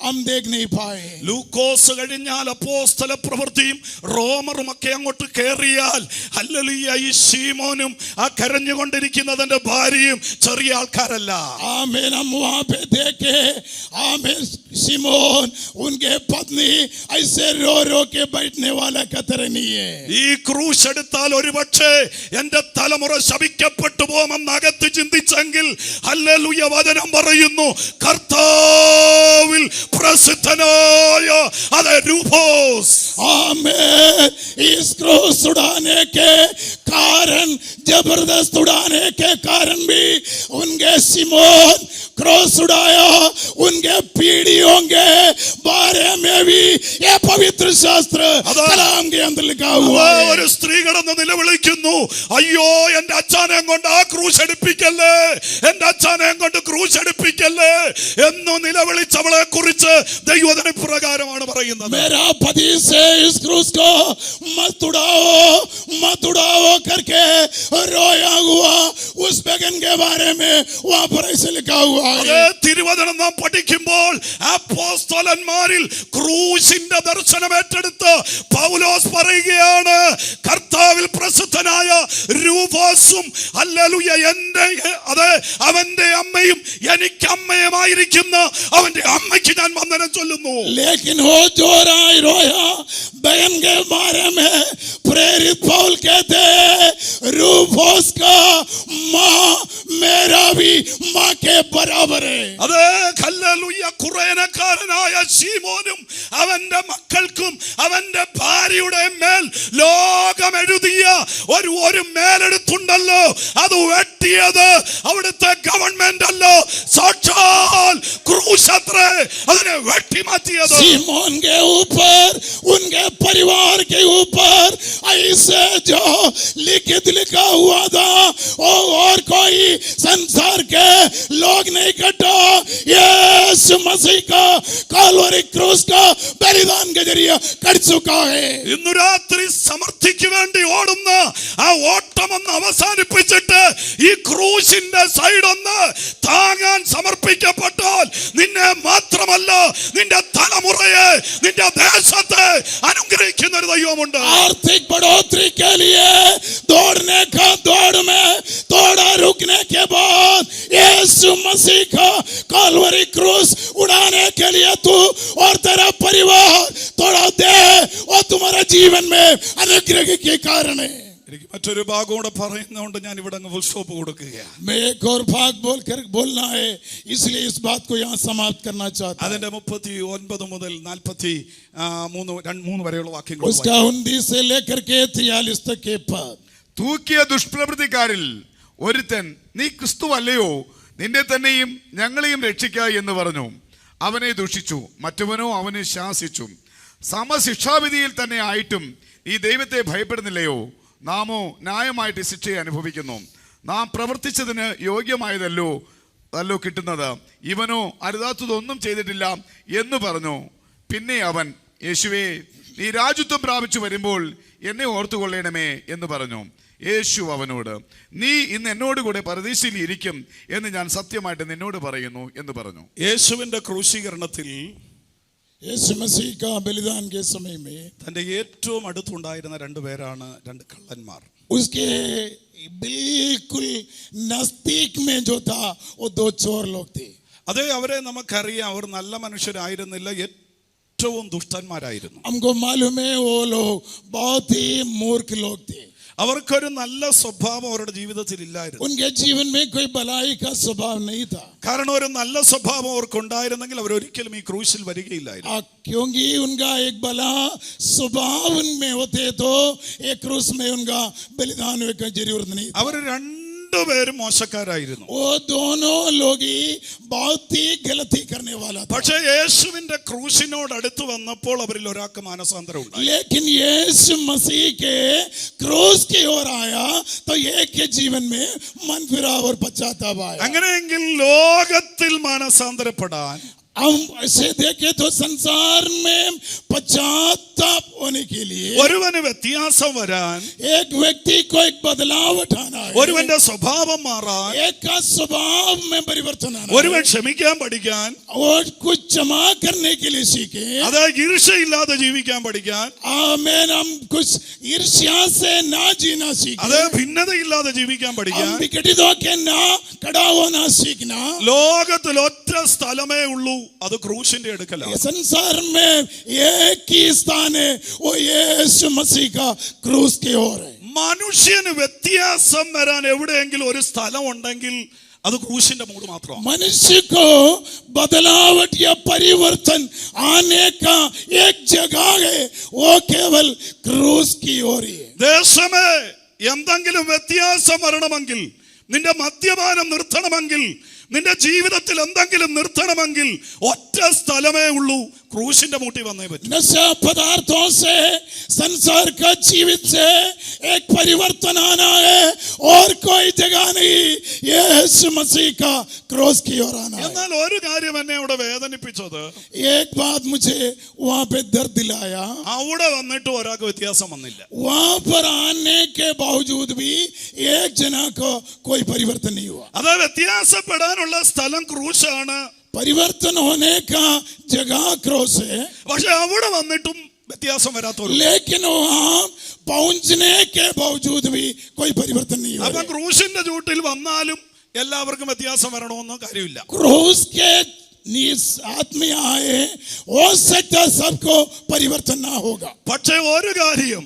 हम देख नहीं पाए। ലൂക്കോസ് കഴിഞ്ഞാൽ അപ്പോസ്തല പ്രവൃത്തിയും റോമറും ഒക്കെ അങ്ങോട്ട് കയറിയാൽ ഹല്ലേലൂയ ഈ ശീമോനും ആ കരഞ്ഞുകൊണ്ടിരിക്കുന്നതിന്റെ ഭാര്യയും ചെറിയ ആൾക്കാരല്ല. आमीन। हम वहां पे देखे, आमीन, सिमोन उनके पत्नी ऐसे रो रो के बैठने वाला कतर नहीं है। ഈ ക്രൂശ് എടുത്താൽ ഒരുപക്ഷെ എന്റെ തലമുറ ശപിക്കപ്പെട്ടു പോകുമെന്ന് അകത്ത് ചിന്തിച്ചെങ്കിൽ ഹല്ലേലൂയ വചനം പറയുന്നു കർത്താവിൽ പ്രസിദ്ധനായ അതേ രൂപോസ്. आमीन। इस क्रूस उड़ाने के कारण, जबरदस्त उड़ाने के कारण भी उनके सिमोन क्रूस उड़ाया। उनके पीढ़ियों के बारे में भी ये पवित्र शास्त्र कलाम के अंदर लिखा हुआ है। ഒരു സ്ത്രീ കടന്ന് നിലവിളിക്കുന്നു, അയ്യോ എന്റെ അച്ഛനെ കൊണ്ട് ആ ക്രൂശ് എടുപ്പിക്കല്ലേ, എന്റെ അച്ഛനെ കൊണ്ട് ക്രൂശ് എടുപ്പിക്കല്ലേ എന്ന് നിലവിളിച്ചവളെ കുറിച്ച് ദൈവവചന പ്രകാരമാണ് പറയുന്നത്. मेरा पति से इस क्रूस को मत उड़ाओ करके रोया हुआ उस बेगन के बारे में वहां पर ऐसे लिखा हुआ है। തിരുവചനം നാം പഠിക്കുമ്പോൾ അപ്പോസ്തലന്മാരിൽ ക്രൂശിന്റെ ദർശനം ഏറ്റെടുത്ത് പൗലോസ് പറയുകയാണ്, കർത്താവിൽ പ്രസിദ്ധനായ രൂപോസും ഹല്ലേലൂയ എന്റെ അതെ അവന്റെ അമ്മയും എനിക്ക് അമ്മയുമായിരിക്കുന്ന അവന്റെ അമ്മയ്ക്ക് ഞാൻ വന്ദനം ചൊല്ലുന്നു. लेकिन वो जो रोया बहन के बारे में प्रेरित पौल कहते रूफोस का माँ मेरा भी माँ के बराबर है। അതെ ഹല്ലേലൂയ. കുറയനക്കാരനായ ശീമോനും അവന്റെ മക്കൾക്കും അവന്റെ ഭാര്യയുടെ മേൽ ലോകം എഴുതിയ ഒരു മേലെടുത്തുണ്ടല്ലോ, അത് വെട്ടിയത് അവിടുത്തെ ഗവൺമെന്റ് അല്ലോ, സാക്ഷാൽ ക്രൂശത്രേ അതിനെ വെട്ടി മാറ്റിയത്. सिमोन के ऊपर, उनके परिवार के ऊपर ऐसे जो लिखा हुआ था और कोई संसार के लोग नहीं कटा, यीशु मसीह का कालवरी क्रूस का बलिदान के जरिए कट चुका है। ഇന്നു രാത്രി സമർത്ഥിക്ക് വേണ്ടി ഓടുന്ന ആ ഓട്ടം ഒന്ന് അവസാനിപ്പിച്ചിട്ട് ഈ ക്രൂശിന്റെ സൈഡ് ഒന്ന് താങ്ങാൻ സമർപ്പിക്കപ്പെട്ടാൽ നിന്നെ മാത്രമല്ല നിന്റെ തലമുറയെ നിന്റെ ദേശത്തെ അനുഗ്രഹിക്കുന്ന ഒരു ദൈവമുണ്ട്. आर्थिक बढ़ोतरी के लिए दौड़ने का दौड़ में थोड़ा रुकने के बाद यीशु मसीह का कालवरी क्रूस उड़ाने के लिए तू और तेरा परिवार थोड़ा दे और तुम्हारा जीवन में अनुग्रह के कारण है। എനിക്ക് മറ്റൊരു ഭാഗം കൂടെ പറയുന്നതുകൊണ്ട് ഞാൻ ഇവിടെ അങ്ങ് ഫുൾ സ്റ്റോപ്പ് കൊടുക്കുകയാണ്. मैं एक और भाग बोलना है, इसलिए इस बात को यहाँ समाप्त करना चाहता हूँ। അതിന്റെ 39 മുതൽ 43 വരെയുള്ള വാക്യങ്ങൾ उसका 19 से लेकर के 43 तक के पद। തൂക്കിയ ദുഷ്പ്രവൃത്തിക്കാരിൽ ഒരുത്തൻ, നീ ക്രിസ്തു അല്ലയോ, നിന്നെ തന്നെയും ഞങ്ങളെയും രക്ഷിക്ക എന്ന് പറഞ്ഞു. അവനെ ദുഷിച്ചു. മറ്റവനോ അവനെ ശാസിച്ചു. സമശിക്ഷാവിധിയിൽ തന്നെ ആയിട്ടും ഈ ദൈവത്തെ ഭയപ്പെടുന്നില്ലയോ? നാമോ ന്യായമായിട്ട് ശിക്ഷയെ അനുഭവിക്കുന്നു. നാം പ്രവർത്തിച്ചതിന് യോഗ്യമായതല്ലോ കിട്ടുന്നത്. ഇവനോ അരുതാത്തതൊന്നും ചെയ്തിട്ടില്ല എന്ന് പറഞ്ഞു. പിന്നെ അവൻ, യേശുവേ, നീ രാജ്യത്വം പ്രാപിച്ചു വരുമ്പോൾ എന്നെ ഓർത്തുകൊള്ളണമേ എന്ന് പറഞ്ഞു. യേശു അവനോട്, നീ ഇന്ന് എന്നോട് കൂടെ പരദീസയിൽ ഇരിക്കും എന്ന് ഞാൻ സത്യമായിട്ട് നിന്നോട് പറയുന്നു എന്ന് പറഞ്ഞു. യേശുവിന്റെ ക്രൂശീകരണത്തിൽ यीशु मसीह का बलिदान के समय में തന്റെ ഏറ്റവും അടുത്തുണ്ടായിരുന്ന രണ്ടുപേരാണ് രണ്ട് കള്ളന്മാർ. उसके बिल्कुल नजदीक में जो था वो दो चोर लोग थे। അതെ, അവരെ നമുക്കറിയാം. അവർ നല്ല മനുഷ്യരായിരുന്നില്ല, ഏറ്റവും ദുഷ്ടന്മാരായിരുന്നു. हमको मालूम है वो लोग बहुत ही मूर्ख लोग थे। അവർക്കൊരു നല്ല സ്വഭാവം അവരുടെ ജീവിതത്തിൽ ഇല്ലായിരുന്നു. उनके जीवन में कोई भलाई का स्वभाव नहीं था। കാരണം ഒരു നല്ല സ്വഭാവം അവർക്കുണ്ടായിരുന്നെങ്കിൽ അവർ ഒരിക്കലും ഈ ക്രൂശിൽ വരികയില്ലായിരുന്നു. क्योंकि उनका एक भला स्वभाव उनमें होते तो एक क्रूस में उनका बलिदान होने की जरूरत नहीं था। അവർ രണ്ടുപേരും മോശക്കാരായിരുന്നു. वो दोनों लोग ही बहुत ही गलती करने वाला था। പക്ഷേ യേശുവിന്റെ ക്രൂശിനോട് അടുത്ത് വന്നപ്പോൾ അവരിൽ ഒരാൾക്ക് മാനസാന്തരം ഉണ്ടായി. लेकिन यीशु मसीह के क्रूस की ओर आया तो एक के जीवन में मन फिरा और पश्चाताप आया। അങ്ങനെയെങ്കിൽ ലോകത്തിൽ മാനസാന്തരപ്പെടാൻ हम ऐसे देखे तो संसार में पश्चाताप होने के लिए ഒരുവന് വ്യത്യാസം വരാൻ, एक व्यक्ति को एक बदलाव उठाना है, ഒരുവന്റെ സ്വഭാവം മാറാൻ, एक का स्वभाव में परिवर्तन आना ഒരുവൻ है, ക്ഷമിക്കാൻ പഠിക്കാൻ, और कुछ क्षमा करने के लिए सीखे। അത് ഈർഷ്യയില്ലാതെ ജീവിക്കാൻ പഠിക്കാൻ, आमेन। हम कुछ ईर्ष्या से ना जीना അത് सीखे, ഭിന്നതയില്ലാതെ ജീവിക്കാൻ പഠിക്കാൻ हम विघटित होकर ना खड़ा होना सीखना। ലോകത്തിൽ ഒറ്റ സ്ഥലമേ ഉള്ളൂ, അത് ക്രൂശിന്റെ അടുക്കലാണ്. संसार में एक ही स्थान है, वो यीशु मसीह का क्रूस की ओर है। മനുഷ്യന് വ്യത്യാസം വരാൻ എവിടെയെങ്കിലും ഒരു സ്ഥലം ഉണ്ടെങ്കിൽ അത് ക്രൂശിന്റെ മൂട് മാത്രമാണ്. मनुष्य को बदलावट या परिवर्तन आने का एक जगह है, वो केवल क्रूस की ओर ही है। ദേശമേ എന്തെങ്കിലും വ്യത്യാസം വരണമെങ്കിൽ, നിന്റെ മദ്യപാനം നിർത്തണമെങ്കിൽ, നിന്റെ ജീവിതത്തിൽ എന്തെങ്കിലും നിർത്തണമെങ്കിൽ ഒറ്റ സ്ഥലമേ ഉള്ളൂ, ക്രൂശിന്റെ മൂട്ടി വന്നേ പറ്റും. नशा पदार्थों से, संसार का जीवित से एक परिवर्तन आना है, और कोई जगह नहीं, यीशु मसीह का क्रूस की ओर आना है। എന്നാൽ ഒരു കാര്യം എന്നെ അവിടെ വേദനിപ്പിച്ചത്, एक बात मुझे वहां पे दर्द दिलाया, അവിടെ വന്നിട്ട് ഒരാൾക്ക് വ്യത്യാസം വന്നില്ല. वहां पर आने के बावजूद भी एक जना को कोई परिवर्तन नहीं हुआ। അത് വ്യത്യാസപ്പെടാനുള്ള സ്ഥലം ക്രൂശാണ്, परिवर्तन होने का जगह क्रूस है, പക്ഷെ അവിടെ വന്നിട്ടും വ്യത്യാസം വരാത്തവർ. लेकिन वहां पहुंचने के बावजूद भी कोई परिवर्तन नहीं അപ്പൊ हुआ। ക്രൂശിന്റെ ചൂട്ടിൽ വന്നാലും എല്ലാവർക്കും വ്യത്യാസം വരണമെന്നോ കാര്യമില്ല. क्रूस के आत्मीय आए, हो सकता सबको परिवर्तन ना होगा। പക്ഷെ ഒരു കാര്യം,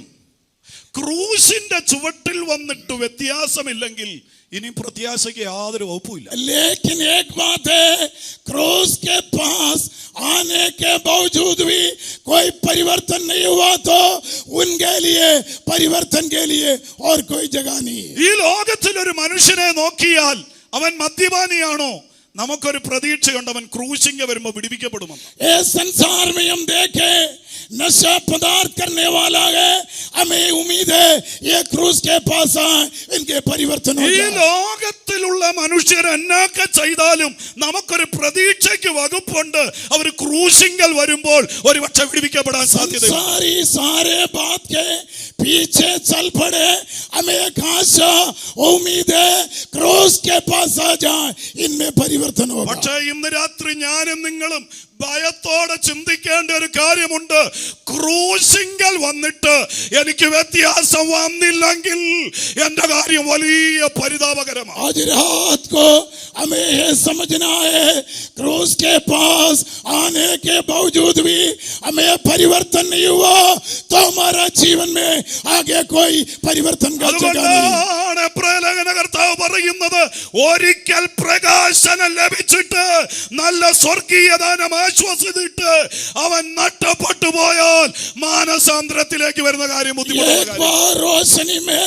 ക്രൂശിന്റെ ചുവട്ടിൽ വന്നിട്ട് വ്യത്യാസമില്ലെങ്കിൽ ഇനി പ്രത്യാശയ്ക്ക് യാതൊരു വകുപ്പുമില്ല. लेकिन एक बात है, क्रूस के पास आने के बावजूद भी कोई परिवर्तन नहीं हुआ तो उनके लिए परिवर्तन के लिए और कोई जगह नहीं है। ഈ ലോകത്തിൽ ഒരു മനുഷ്യനെ നോക്കിയാൽ അവൻ മദ്യപാനിയാണോ, നമുക്കൊരു പ്രതീക്ഷയുണ്ട്, അവൻ ക്രൂശിംഗ് വരുമ്പോൾ വിടിവിക്കപ്പെടുമെന്ന്. इस संसार में हम देखे नशा पदार्थ करने वाला है, हमें उम्मीद है ये क्रूस के पास आए, इनके परिवर्तन हो ഈ जाए। ലോകത്തിലുള്ള മനുഷ്യർ എന്നൊക്കെ ചെയ്താലും നമുക്കൊരു പ്രതീക്ഷയ്ക്ക് വകുപ്പുണ്ട്, അവർ ക്രൂശിങ്കൽ വരുമ്പോൾ ഒരു പക്ഷെ വിടിവിക്കപ്പെടാൻ സാധ്യതയുണ്ട്. सारी सारे बात के पीछे चल पड़े, हमें एक आशा उम्मीद है, क्रूस के पास आ जाए, इनमें परिवर्तन होगा। പക്ഷേ ഇന്ന് രാത്രി ഞാനും നിങ്ങളും ഭയത്തോടെ ചിന്തിക്കേണ്ട ഒരു കാര്യമുണ്ട്. ക്രൂശിങ്കൽ വന്നിട്ട് എനിക്ക് വ്യത്യാസം വന്നില്ലെങ്കിൽ എന്റെ കാര്യം വലിയ പരിതാപകരമാണ്. आज रात को हमें ये समझना है, क्रूस के पास आने के बावजूद भी हमें परिवर्तन नहीं हुआ तो हमारा जीवन में आगे कोई परिवर्तन का जगह नहीं। അതുകൊണ്ടാണ് പ്രേലകന കർത്താവ് പറയുന്നത്, ഒരിക്കൽ പ്രകാശനം ലഭിച്ചിട്ട് നല്ല സ്വർഗീയ ദാനം ആശ്വസിച്ചിട്ട് അവൻ നഷ്ടപ്പെട്ടു പോയാൽ മാനസാന്തരത്തിലേക്ക് വരുന്ന കാര്യം ബുദ്ധിമുട്ടുള്ള एक बार रोशनी में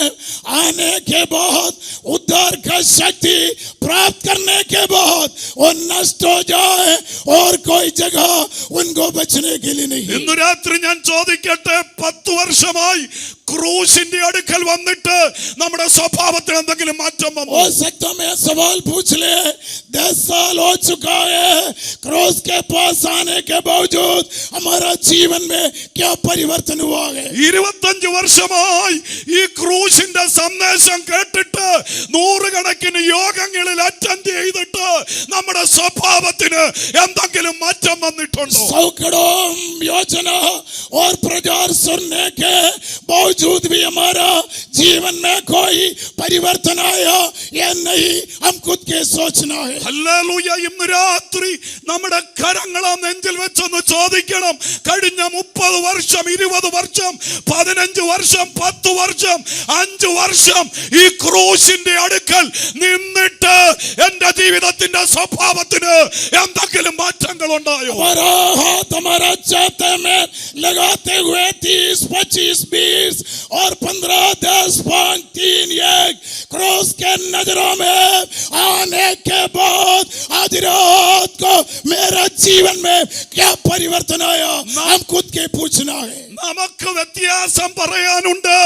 आने के बाद, उद्धार का शक्ति प्राप्त करने के बाद वो नष्ट हो जाए और कोई जगह उनको बचने के लिए नहीं है। ഇന്നു രാത്രി ഞാൻ ചോദിക്കട്ടെ, 10 വർഷമായി ക്രൂശിന്റെ അടുക്കൽ വന്നിട്ട് നമ്മുടെ സ്വഭാവത്തിൽ എന്തെങ്കിലും മാറ്റം വന്നു? हो सकता मैं सवाल पूछ ले, 10 साल हो चुका है, क्रूस के पास आने के बावजूद हमारा जीवन में क्या परिवर्तन हुआ है? 25 വർഷമായി ഈ ക്രൂശിന്റെ സന്ദേശം കേട്ടിട്ട് നൂറുകണക്കിന് യോഗങ്ങളിൽ അറ്റൻഡ് ചെയ്തിട്ട് നമ്മുടെ സ്വഭാവത്തിന് എന്തെങ്കിലും മാറ്റം വന്നിട്ടുണ്ടോ? सैकड़ों योजना और प्रचार सुनने के बावजूद भी हमारा जीवन में कोई परिवर्तन आया या नहीं, हम खुद के सोचना है। ഹല്ലേലൂയ. ഇന്ന് രാത്രി നമ്മുടെ കരങ്ങളെ നെഞ്ചിൽ വെച്ചൊന്ന് ചോദിക്കണം, കഴിഞ്ഞ 30 വർഷം, 20 വർഷം, 15 വർഷം, 10 വർഷം, 5 വർഷം ഈ ക്രൂശിന്റെ അടുക്കൽ നിന്നിട്ട് എന്റെ ജീവിതത്തിന്റെ സ്വഭാവത്തിന് എന്തെങ്കിലും മാറ്റങ്ങൾ ഉണ്ടായോ? हमारा हाथ हमारा चाहते में लगाते हुए 30, 25, 20 और 15, 10, 5, 3, 1 क्रूस के नजरों में आने के बाद आज रात को मेरा जीवन में क्या परिवर्तन आया, हम खुद के पूछना है। നമുക്ക് വ്യത്യാസം പറയാനുണ്ട്.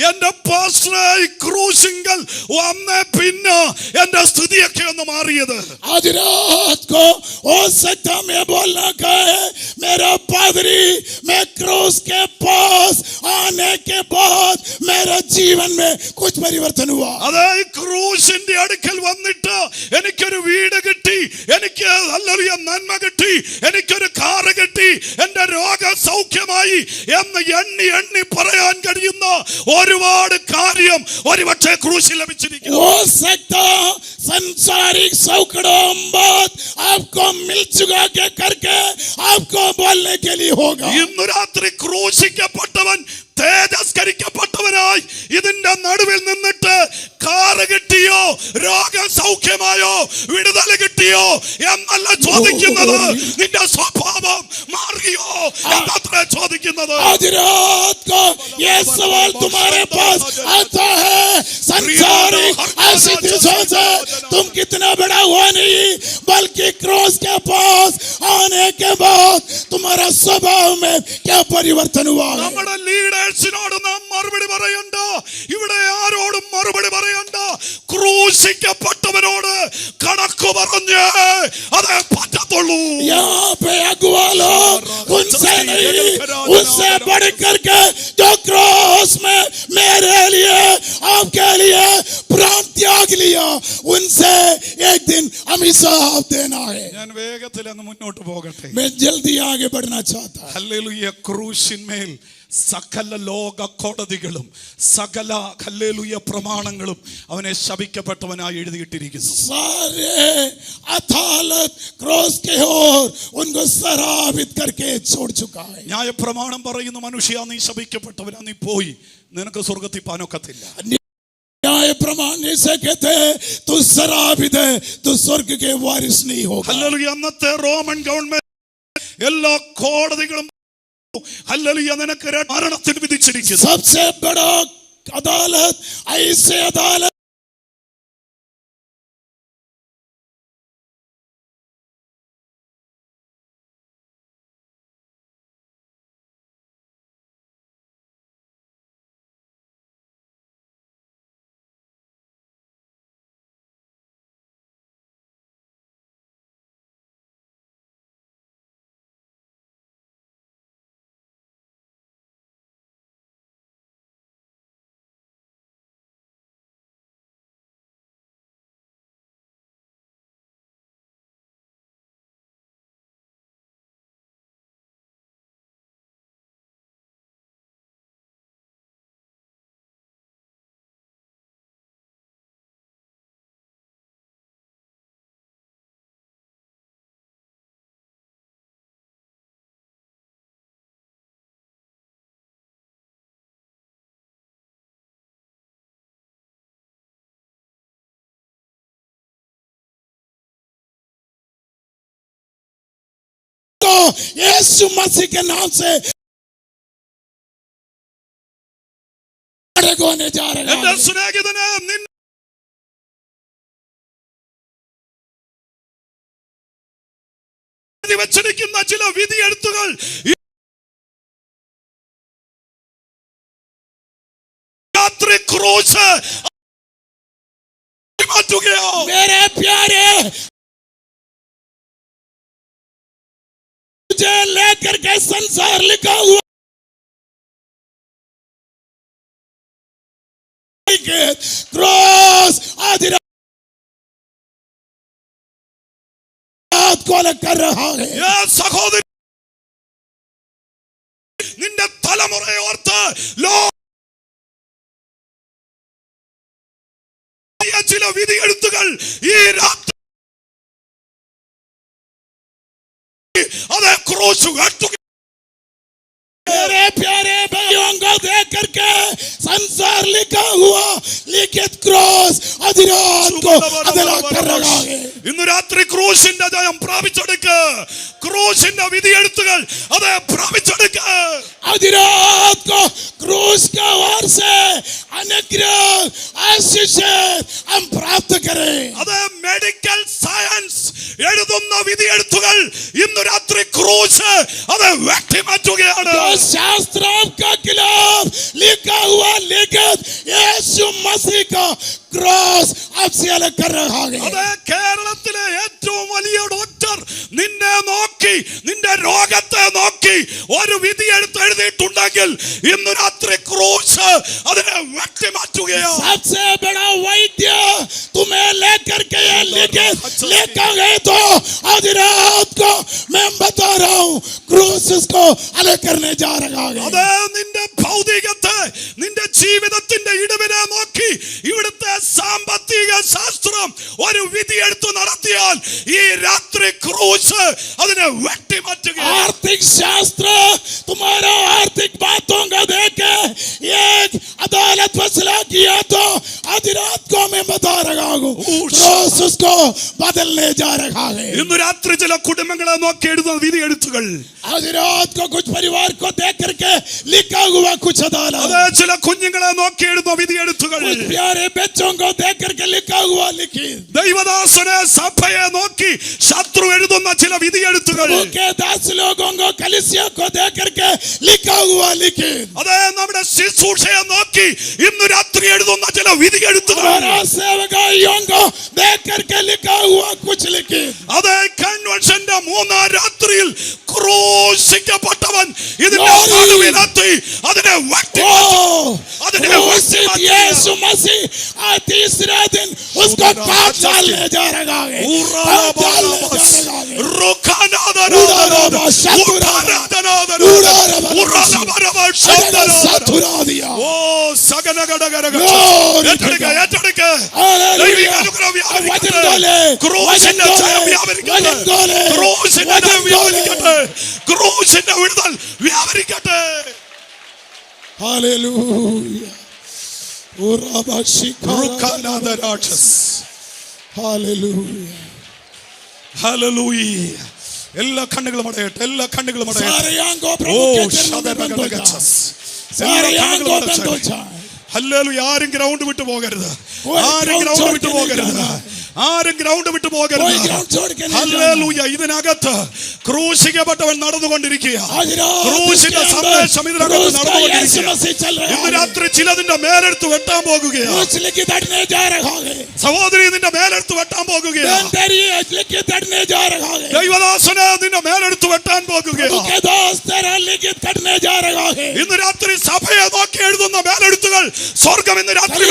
എന്റെ പാസ്റ്ററെ, ഈ ക്രൂശിങ്കൽ വന്നേ പിന്നെ എന്റെ സ്ഥിതിയൊക്കെ ഒന്ന് മാറിയത്. आज रात को हो सकता मैं बोलना का है मेरा पादरी, मैं क्रूस के पास आने के बाद मेरा जीवन में कुछ परिवर्तन हुआ. അതെ, ഈ ക്രൂശിന്റെ അടുക്കൽ വന്നിട്ട് എനിക്കൊരു വീട് കിട്ടി, എനിക്ക് നല്ലൊരു നന്മ കിട്ടി, എനിക്കൊരു കാറ് കിട്ടി, എന്റെ രോഗം സൗഖ്യമായി എന്ന് എണ്ണി എണ്ണി പറയാൻ കഴിയുന്ന ഒരുപാട് കാര്യം ഒരുപക്ഷെ ക്രൂശിൽ ലഭിച്ചിരിക്കുന്നു. हो सकता संसारिक सौकड़ों बात आपको मिल चुका के करके आपको बोलने के लिए होगा. ഇന്നു രാത്രി ക്രൂശിക്കപ്പെട്ടവൻ തേജസ്കരിക്കപ്പെട്ടവനായി ഇതിന്റെ നടുവിൽ നിന്നിട്ട് കാറ് കിട്ടിയോ, രോഗം സൗഖ്യമായോ, വിടുതൽ കിട്ടിയോ എന്നല്ല ചോദിക്കുന്നത്, നിന്റെ സ്വഭാവം മാറിയോ എന്നത്ര ചോദിക്കുന്നത്. आज रात को ये सवाल तुम्हारे पास आता है, संसारिक ऐसी चीजों से तुम कितना बड़ा हुआ नहीं, बल्कि क्रूस के पास आने के बाद तुम्हारा स्वभाव में क्या परिवर्तन हुआ. നമ്മുടെ ലീഡേഴ്സിനോട് നാം മറുപടി പറയണ്ട, ഇവിടെ ആരോടും മറുപടി പറയണ്ട. ക്രൂശിക്കപ്പെട്ടവനോട് കണക്ക് പറഞ്ഞ് അതേ പറ്റത്തുള്ളൂ. यहाँ पे अगुवा लोग उनसे नहीं, उससे बढ़ करके जो क्रॉस में मेरे लिए आपके लिए प्राण त्याग लिया, उनसे एक दिन हम हिसाब देना है. ഞാൻ വേഗത്തിൽ അങ്ങ് മുന്നോട്ട് പോകട്ടെ. मैं जल्दी आगे बढ़ना चाहता हूं. ഹല്ലേലൂയ. ക്രൂശിന്മേൽ സകല ലോക കോടതികളും സകല ഹല്ലേലൂയ പ്രമാണങ്ങളും അവനെ ശപിക്കപ്പെട്ടവനായി എഴുതിയിട്ടിരിക്കുന്നു. सारे अदालत क्रॉस के ओर उनको सराबित करके छोड़ चुका है. ന്യായ പ്രമാണം പറയുന്നു, മനുഷ്യ നീ ശപിക്കപ്പെട്ടവനാ, നീ പോയി, നിനക്ക് സ്വർഗ്ഗത്തിൽ പാനൊക്കത്തില്ല. न्याय प्रमाण से कहते हैं तू शराबित है, तू स्वर्ग के वारिस नहीं होगा. ഹല്ലേലൂയ. അന്നത്തെ റോമൻ ഗവൺമെന്റ് എല്ലാ കോടതികളും ഹല്ലേലൂയ നിനക്ക് മരണത്തിന് വിധിച്ചിരിക്കുന്നു. सबसे बड़ा अदालत, ऐसे अदालत यीशु मसीह के नाम से होने जा रहे എന്റെ हैं. സ്നേഹിതനെ, നിന്നെ വെച്ചിരിക്കുന്ന ചില വിധിയെഴുത്തുകൾ രാത്രി ക്രൂശ് മാറ്റുകയോ? मेरे प्यारे, मुझे लेकर के संसार लिखा हुआ क्रॉस आधी रात को अलग कर रहा है. ഏ സഹോദരി, നിന്റെ തലമുറയെ ഓർത്ത് ചില വിധിയെഴുത്തുകൾ ഈ രാത്രി അതേ ക്രൂശ് വെട്ടുക. मेरे प्यारे भाइयों को देख करके संसार लिखा हुआ लिखित क्रॉस आधी रात को अलग कर रहा है. ഇന്ന് രാത്രി ക്രൂശിന്റെ ജയം പ്രാപിച്ചെടുക്ക്. ക്രൂശിന്റെ വിധിയെഴുത്തുകൾ അതേ പ്രാപിച്ചെടുക്ക്. आधी रात को क्रूस का वार से अनुग्रह आशीष हम प्राप्त करें. അതേ മെഡിക്കൽ സയൻസ് എഴുതുന്ന വിധിയെഴുത്തുകൾ ഇന്ന് രാത്രി ക്രൂശ് അത് വെട്ടിമാറ്റുകയാണ്. शास्त्र का खिलाफ लिखा हुआ लिखित यीशु मसीह का क्रॉस अब से अलग कर रहा है. അതെ, കേരളത്തിലെ ഏറ്റവും വലിയ ഡോക്ടർ നിന്നെ നോക്കി, നിന്റെ രോഗത്തെ നോക്കി ഒരു വിധിയെഴുത്ത് എഴുതിയിട്ടുണ്ടെങ്കിൽ ഇന്ന് രാത്രി ക്രൂശ് അതിനെ വെട്ടിമാറ്റുകയാണ്. सबसे बड़ा वैद्य तुम्हें लेकर के ये लिखित लेकर गए तो आज रात को मैं बता रहा हूँ क्रूस इसको अलग करने जा रहा है. അതെ, നിന്റെ ഭൗതികത്തെ, നിന്റെ ജീവിതത്തിന്റെ ഇടിവിനെ നോക്കി ഇവിടുത്തെ സാമ്പത്തിക ശാസ്ത്രം ഒരു വിധിയെഴുത്ത് നടത്തിയാൽ ഈ രാത്രി ക്രൂശ് അതിനെ വെട്ടിമാറ്റുക. आर्थिक शास्त्र तुम्हारा आर्थिक बातों का देख के एक अदालत फैसला किया तो आज रात को मैं बता रहा हूँ क्रूस उसको बदलने जा रहा है. ഇന്ന് രാത്രി ചില കുടുംബങ്ങളെ നോക്കി എഴുതുന്ന വിധിയെഴുത്തുകൾ, आज रात को कुछ परिवार को देख करके लिखा हुआ कुछ अदालत, അതെ, ചില കുഞ്ഞുങ്ങളെ നോക്കി എഴുതുന്ന വിധിയെഴുത്തുകൾ, कुछ प्यारे बच्चों को देख करके लिखा हुआ लिखित, ദൈവദാസനെ സഭയെ നോക്കി ശത്രു എഴുതുന്ന ചില വിധിയെഴുത്തുകൾ, के 10 लोगों को कलीसिया को देख करके लिखा हुआ लिखित, അതെ, നമ്മുടെ ശുശ്രൂഷയെ നോക്കി ഇന്ന് രാത്രി എഴുതുന്ന ചില വിധിയെഴുത്തുകൾ, हमारा सेवकाइयों को देख करके लिखा हुआ कुछ लिखित. അതെ, കൺവെൻഷന്റെ 3-ാം രാത്രിയിൽ ക്രൂശിക്കപ്പെട്ടവൻ ഇതിന്റെ നടുവിലെത്തി അതിനെ क्रूसित यीशु मसीह आज तीसरा दिन उसको काट डालने जा रहा है. ക്രൂശിന്റെ വിടുതൽ വ്യാപരിക്കട്ടെ. Hallelujah. Hallelujah. Hallelujah. എല്ലാ കണ്ണുകളും അടയട്ടെ, എല്ലാ കണ്ണുകളും അടയട്ടെ. सारे आंखों प्रभु के चरणों में बंद हो जाए. सारे आंखों बंद हो जाए. ഹല്ലേലൂയ. ആരും ഗ്രൗണ്ട് വിട്ടു പോകരുത്, ആരും ഗ്രൗണ്ട് വിട്ടു പോകരുത്, ആരും ഗ്രൗണ്ട് വിട്ടു പോകരുത്. ഹല്ലേലൂയ. ഇതിനകത്ത് ക്രൂശിക്കപ്പെട്ടവൻ നടന്നുകൊണ്ടിരിക്കുക. ക്രൂശിന്റെ സന്ദേശം ഇതിനകത്ത് നടന്നുകൊണ്ടിരിക്കുക. ഇന്ന് രാത്രി ചിലതിന്റെ മേലെടുത്ത് വെട്ടാൻ പോകുകയാണ്. സഹോദരി, നിന്റെ മേലെടുത്ത് വെട്ടാൻ പോകുകയാണ്. ദൈവദാസനെ നിന്റെ മേലെടുത്ത് വെട്ടാൻ പോകുകയാണ്. ഇന്ന് രാത്രി സഭയെ നോക്കി എഴുതുന്ന മേലെടുത്തുകൾ സ്വർഗം ഇന്ന് രാത്രി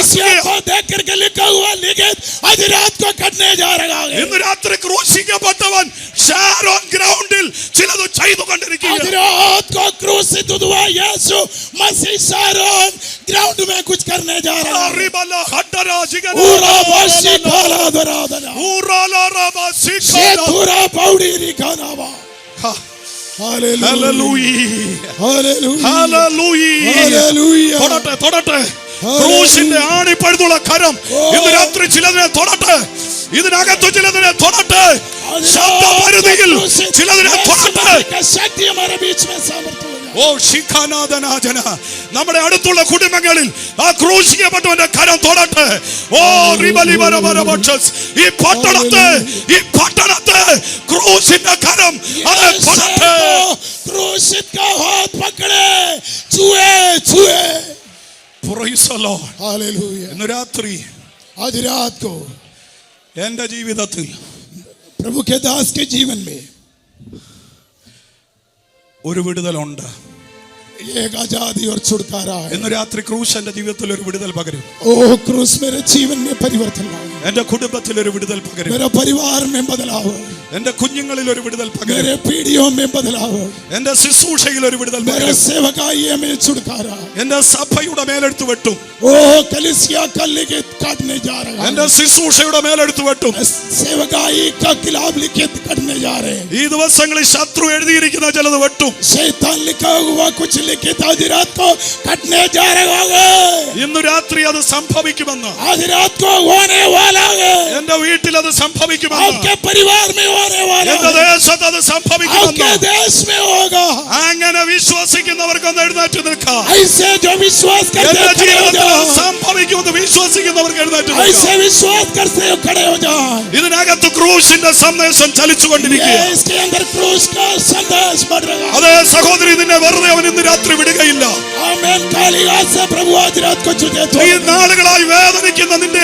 ഇന്ന് രാത്രി ക്രൂശിക്കപ്പെട്ടവൻ ഷാരോൺ ഗ്രൗണ്ടിൽ ചിലത് ചെയ്തുകൊണ്ടിരിക്കുകയാണ്. ग्राउंड में कुछ करने जा रहा है. തൊടട്ടെ ക്രൂശിന്റെ ആണിപ്പഴുതുള്ള കരം ഇന്ന് രാത്രി ചിലതിനെ തൊടട്ടെ. ഇതിനകത്ത് ചിലതിനെ തൊടട്ടെ. ശബ്ദപരിധിയിൽ ചിലതിനെ തൊടട്ടെ. ഓ ശിഖാനാഥനാജന, നമ്മുടെ അടുത്തുള്ള കുടുംബങ്ങളിൽ ആ ക്രൂശിക്കപ്പെട്ടവന്റെ കരം തൊടട്ടെ. ഓ റിബലിബരബരബക്ഷസ്, ഈ പട്ടണത്തെ ക്രൂശിന്റെ കരം അത് തൊടട്ടെ. क्रूसित का हाथ पकड़े, छुए छुए. Praise the Lord. Hallelujah. ഇന്ന് രാത്രി आज रात को എന്റെ ജീവിതത്തിൽ प्रभु के दास के जीवन में ഒരു വിടുതലുണ്ട്. एक आजादी और छुटकारा है. ഇന്ന് രാത്രി ക്രൂശ് എന്റെ ജീവിതത്തിൽ ഒരു വിടുതൽ പകരും. ओ क्रूस मेरे जीवन में परिवर्तन लाए. എന്റെ കുടുംബത്തിൽ ഒരു വിടുതൽ പകരും. मेरे परिवार में बदलाव. എന്റെ കുഞ്ഞുങ്ങളിൽ ഒരു വിടുതൽ പകരും. मेरे पीढ़ियों में बदलाव. എന്റെ ശുശ്രൂഷയിൽ ഒരു വിടുതൽ मेरे പകരും. सेवकाई में छुटकारा. എന്റെ സഭയുടെ മേലെടുത്ത് വെട്ടും. ओ कलीसिया का लिखित काटने जा रहा है. എന്റെ ശുശ്രൂഷയുടെ മേലെടുത്ത് വെട്ടും. सेवकाई का खिलाफ लिखित काटने जा रहे हैं. ഈ ദിവസങ്ങളിൽ ശത്രു എഴുതിയിരിക്കുന്ന ചിലത് വെട്ടും. शैतान लिखा हुआ कुछ लिखित आज रात को काटने जा रहा है. ഇന്ന് രാത്രി അത് സംഭവിക്കുമെന്ന്, आज रात को होने वाला है. എന്റെ വീട്ടിൽ അത് സംഭവിക്കുമെന്ന്, आपके परिवार में होने वाला എന്റെ है. ദേശത്ത് അത് സംഭവിക്കുമെന്ന്. आपके देश में होगा. അങ്ങനെ വിശ്വസിക്കുന്നവർക്കൊന്ന് എഴുന്നേറ്റ് നിൽക്കാം. ऐसे जो विश्वास करते എന്റെ हैं ജീവിതത്തിൽ അത് സംഭവിക്കുമെന്ന് ക്രൂശാണെന്ന് വിശ്വസിക്കുന്നവർക്ക് എഴുന്നേറ്റ് നിൽക്കാം. ऐसे विश्वास करते हो खड़े हो जाओ. ഇതിനകത്ത് ക്രൂശിന്റെ സന്ദേശം ചലിച്ചുകൊണ്ടിരിക്കുക. इसके अंदर क्रूस का संदेश बढ़ रहा है. അതേ സഹോദരി, നിന്നെ വെറുതെ അവൻ ഇന്ന് രാത്രി വിടുകയില്ല. आमीन. काली रात से प्रभु आज रात को छुटे तो ഈ നാളുകളായി വേദനിക്കുന്ന നിന്റെ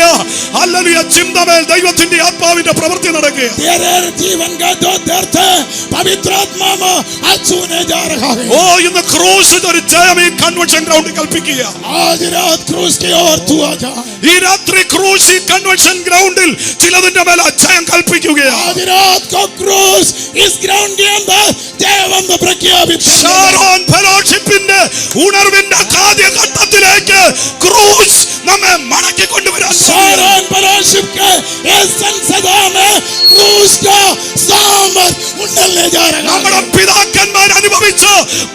ഹല്ലേലൂയ ചിന്തമേൽ ദൈവത്തിന്റെ ആത്മാവിന്റെ പ്രവൃത്തി നടക്കുക. तेरे जीवन का जो दर्द है पवित्र आत्मा में आज छूने जा रहा है. ഓ, ഇന്ന് ക്രൂശിന് ഒരു ജയം ഈ കൺവെൻഷൻ ഗ്രൗണ്ടിൽ കൽപ്പിക്കുക. आज रात क्रूस की ओर तू आ जा. ഈ രാത്രി ക്രൂശ് ഈ കൺവെൻഷൻ ഗ്രൗണ്ടിൽ ചിലതിന്റെ മേൽ അജയം കൽപ്പിക്കുകയാണ്. आज रात को क्रूस इस ग्राउंड के अंदर जयवंत प्रख्यापित ഷാരോൺ ഫെലോഷിപ്പിന്റെ ഉണർവിന്റെ ആദ്യഘട്ടത്തിലേക്ക് ക്രൂശ് നമ്മെ മടക്കി കൊണ്ടുവരാൻ शारोन फेलोशिप के इस संसदा में क्रूस का सामर्थ उंडलने जा रहा है. നമ്മുടെ പിതാക്കന്മാർ അനുഭവിച്ച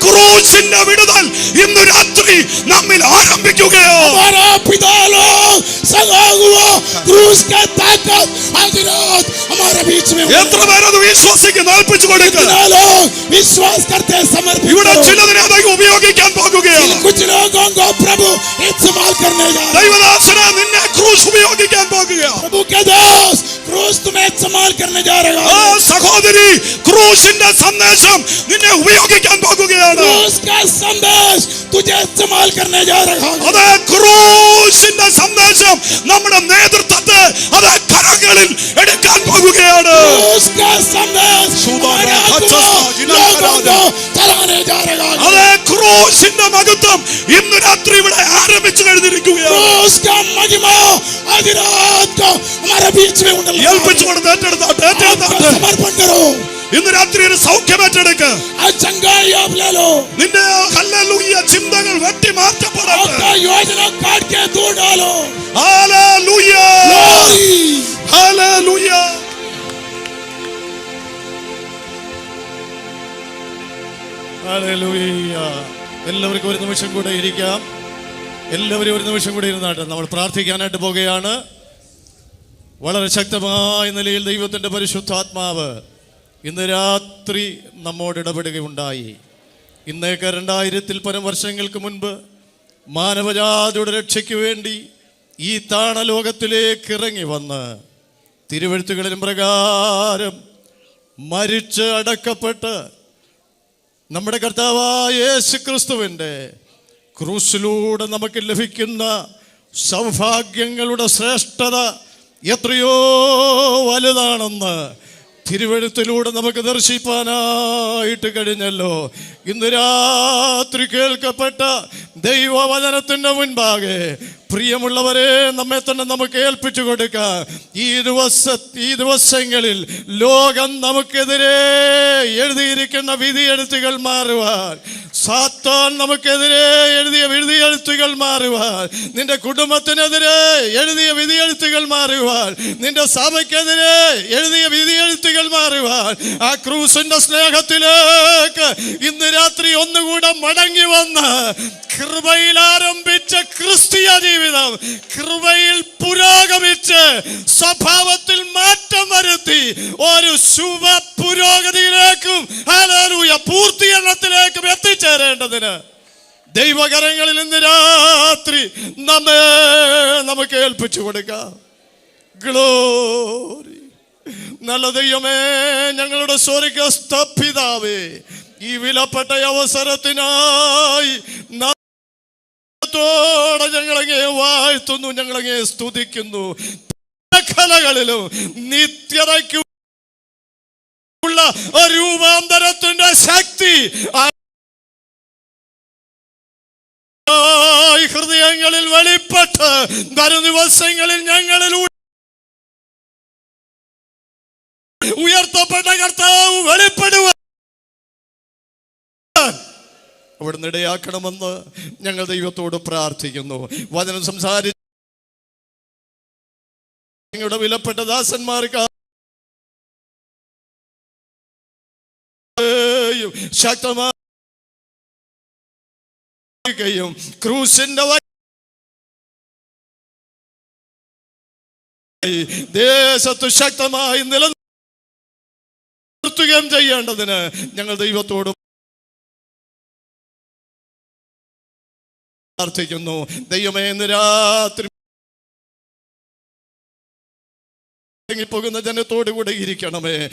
ക്രൂശിന്റെ വിടുതൽ ഇന്ന് രാത്രി നമ്മിൽ ആരംഭിക്കുകയോ. हमारा पिता लोग सगा हुआ क्रूस का ताकत आज रात हमारे बीच में എത്ര പേരത് വിശ്വസിക്കുന്നു? ഏൽപ്പിച്ചു കൊടുക്കുക. कितना लोग विश्वास करते समर्पित ഇവിടെ करो. ചിലതിനെ അതൊക്കെ ഉപയോഗിക്കാൻ പോകുകയാണ്. कुछ लोगों को प्रभु इस्तेमाल करने जा रहा है. ദൈവദാസനെ, നിന്നെ ക്രൂശ് ഉപയോഗിക്കാൻ പോകുകയാണ്. प्रभु के दास क्रूस तुम्हें इस्तेमाल करने जा रहा ആ है. സഹോദരി, ക്രൂശിന്റെ സന്ദേശം നിന്നെ ഉപയോഗിക്കാൻ പോകുകയാണ്. क्रूस का संदेश तुझे इस्तेमाल करने जा रहा है. അതേ ക്രൂശിന്റെ സന്ദേശം നമ്മുടെ നേതൃത്വത്തെ അതേ കരങ്ങളിൽ എടുക്കാൻ പോകുകയാണ്. क्रूस का संदेश हमारे लोगों को चलाने जा रहा है. അതേ ക്രൂശിന്റെ മഹത്വം ഇന്ന് രാത്രി ഇവിടെ ആരംഭിച്ചു കഴിഞ്ഞിരിക്കുകയാണ്. क्रूस का महिमा आज रात को हमारे बीच में उंडल रहा है. ഏൽപ്പിച്ചു കൊടുത്ത് ഏറ്റെടുത്താട്ടെ. समर्पण करो. ഇന്ന് രാത്രി ഒരു സൗഖ്യം ഏറ്റെടുക്ക്. आज चंगाई आप ले लो. നിന്റെ ഹല്ലേലൂയ ചിന്തകൾ വെട്ടി മാറ്റപ്പെടട്ടെ. आपका योजना काट के दूर डालो. Hallelujah, Glory. ഹല്ലേലൂയ. ഹല്ലേലൂയ. എല്ലാവർക്കും ഒരു നിമിഷം കൂടെ ഇരിക്കാം. എല്ലാവരും ഒരു നിമിഷം കൂടെ ഇരുന്നാട്ടെ. നമ്മൾ പ്രാർത്ഥിക്കാനായിട്ട് പോകുകയാണ്. വളരെ ശക്തമായ നിലയിൽ ദൈവത്തിൻ്റെ പരിശുദ്ധാത്മാവ് ഇന്ന് രാത്രി നമ്മോട് ഇടപെടുകയുണ്ടായി. ഇന്നേക്ക് 2000-ൽ പരം വർഷങ്ങൾക്ക് മുൻപ് മാനവജാതിയുടെ രക്ഷയ്ക്ക് വേണ്ടി ഈ താണലോകത്തിലേക്ക് ഇറങ്ങി വന്ന് തിരുവെഴുത്തുകളിലും പ്രകാരം മരിച്ച് അടക്കപ്പെട്ട് നമ്മുടെ കർത്താവായ യേശു ക്രിസ്തുവിൻ്റെ ക്രൂസിലൂടെ നമുക്ക് ലഭിക്കുന്ന സൗഭാഗ്യങ്ങളുടെ ശ്രേഷ്ഠത എത്രയോ വലുതാണെന്ന് തിരുവെഴുത്തിലൂടെ നമുക്ക് ദർശിപ്പാനായിട്ട് കഴിഞ്ഞല്ലോ. ഇന്ന് രാത്രി കേൾക്കപ്പെട്ട ദൈവവചനത്തിൻ്റെ മുൻപാകെ പ്രിയമുള്ളവരെ, നമ്മെ തന്നെ നമുക്ക് ഏൽപ്പിച്ചു കൊടുക്കാം. ഈ ദിവസങ്ങളിൽ ലോകം നമുക്കെതിരെ എഴുതിയിരിക്കുന്ന വിധിയെഴുത്തുകൾ മാറുവാൻ, സാത്താൻ നമുക്കെതിരെ എഴുതിയ വിധിയെഴുത്തുകൾ മാറുവാൻ, നിന്റെ കുടുംബത്തിനെതിരെ എഴുതിയ വിധിയെഴുത്തുകൾ മാറുവാൻ, നിന്റെ സഭയ്ക്കെതിരെ എഴുതിയ വിധിയെഴുത്തുകൾ മാറുവാൻ, ആ ക്രൂസിന്റെ സ്നേഹത്തിലേക്ക് ഇന്ന് രാത്രി ഒന്നുകൂടെ മടങ്ങി വന്ന് കൃപയിൽ ആരംഭിച്ച ക്രിസ്തീയ ജീവിതം കൃപയിൽ പുരോഗമിച്ച് സ്വഭാവത്തിൽ മാറ്റം വരുത്തി ഒരു ശുഭ പുരോഗതിയിലേക്കും ഹല്ലേലൂയ പൂർത്തീകരണത്തിലേക്കും എത്തിച്ചേരേണ്ടതിന് ദൈവകരങ്ങളിൽ ഇന്ന് രാത്രി നമുക്ക് ഏൽപ്പിച്ചു കൊടുക്കാം. ഗ്ലോറി. നല്ല ദൈവമേ, ഞങ്ങളുടെ സ്വർഗ്ഗസ്ഥ പിതാവേ, ഈ വിലപ്പെട്ട അവസരത്തിനായി ോടെ ഞങ്ങളങ്ങേ വാഴ്ത്തുന്നു, ഞങ്ങളങ്ങേ സ്തുതിക്കുന്നു. കലകളിലും നിത്യതയ്ക്കുള്ള രൂപാന്തരത്തിന്റെ ശക്തി ഹൃദയങ്ങളിൽ വെളിപ്പെട്ട് വരും ദിവസങ്ങളിൽ ഞങ്ങളിൽ ഉയർത്തപ്പെട്ട കർത്താവ് വെളിപ്പെടുക അവിടുന്ന് ഇടയാക്കണമെന്ന് ഞങ്ങൾ ദൈവത്തോട് പ്രാർത്ഥിക്കുന്നു. വചനം സംസാരിച്ച് ഞങ്ങളുടെ വിലപ്പെട്ട ദാസന്മാർക്ക് ശക്തമായും ക്രൂസിന്റെ ദേശത്ത് ശക്തമായി നിലനിർത്തുകയും ചെയ്യേണ്ടതിന് ഞങ്ങൾ ദൈവത്തോട് പ്രാർത്ഥിക്കുന്നു. ദൈവമേ, ഇന്ന് രാത്രി മടങ്ങിപ്പോകുന്ന ജനത്തോടു കൂടെ ഇരിക്കണമേ.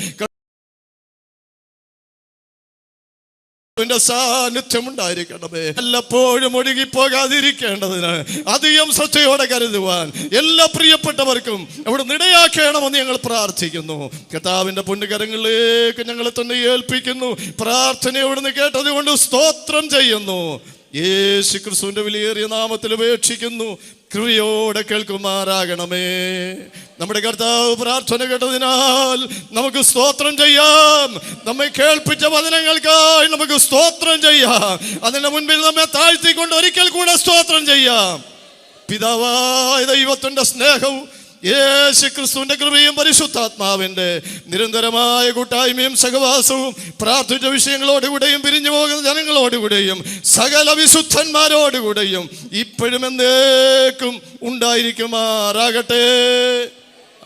സാന്നിധ്യം ഉണ്ടായിരിക്കണമേ. എല്ലപ്പോഴും ഒഴുകിപ്പോകാതിരിക്കേണ്ടതിന് അധികം ശ്രദ്ധയോടെ കരുതുവാൻ എല്ലാ പ്രിയപ്പെട്ടവർക്കും അവിടെ ഇടയാക്കണമെന്ന് ഞങ്ങൾ പ്രാർത്ഥിക്കുന്നു. കർത്താവിന്റെ പുണ്യകരങ്ങളിലേക്ക് ഞങ്ങളെ തന്നെ ഏൽപ്പിക്കുന്നു. പ്രാർത്ഥനയോടുന്ന് കേട്ടത് കൊണ്ട് സ്തോത്രം ചെയ്യുന്നു. യേശു ക്രിസ്തുവിന്റെ വിലയേറിയ നാമത്തിൽ അപേക്ഷിക്കുന്നു. കൃപയോടെ കേൾക്കുമാറാകണമേ. നമ്മുടെ കർത്താവ് പ്രാർത്ഥന കേട്ടതിനാൽ നമുക്ക് സ്തോത്രം ചെയ്യാം. നമ്മെ കേൾപ്പിച്ച വചനങ്ങൾക്കായി നമുക്ക് സ്തോത്രം ചെയ്യാം. അതിന്റെ മുൻപിൽ നമ്മെ താഴ്ത്തിക്കൊണ്ട് ഒരിക്കൽ കൂടെ സ്തോത്രം ചെയ്യാം. പിതാവായ ദൈവത്തിന്റെ സ്നേഹവും യേശു ക്രിസ്തുവിന്റെ കൃപയും പരിശുദ്ധാത്മാവിന്റെ നിരന്തരമായ കൂട്ടായ്മയും സഹവാസവും പ്രാർത്ഥിച്ച വിഷയങ്ങളോടുകൂടെയും പിരിഞ്ഞു പോകുന്ന ജനങ്ങളോടുകൂടെയും സകല വിശുദ്ധന്മാരോടുകൂടെയും ഇപ്പോഴും എന്നേക്കും ഉണ്ടായിരിക്കുമാറാകട്ടെ.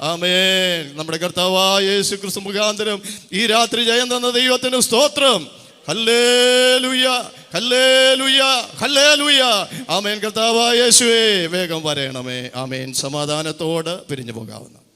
ആമേൻ. നമ്മുടെ കർത്താവായ യേശു ക്രിസ്തു മുഖാന്തരം ഈ രാത്രി ജയം തന്ന ദൈവത്തിന് സ്തോത്രം. ഹല്ലേലൂയ, ഹല്ലേലൂയ, ഹല്ലേലൂയ. ആമേൻ. കർത്താവായ യേശുവേ വേഗം വരണമേ. ആമേൻ. സമാധാനത്തോടെ പിരിഞ്ഞു പോകാവുന്ന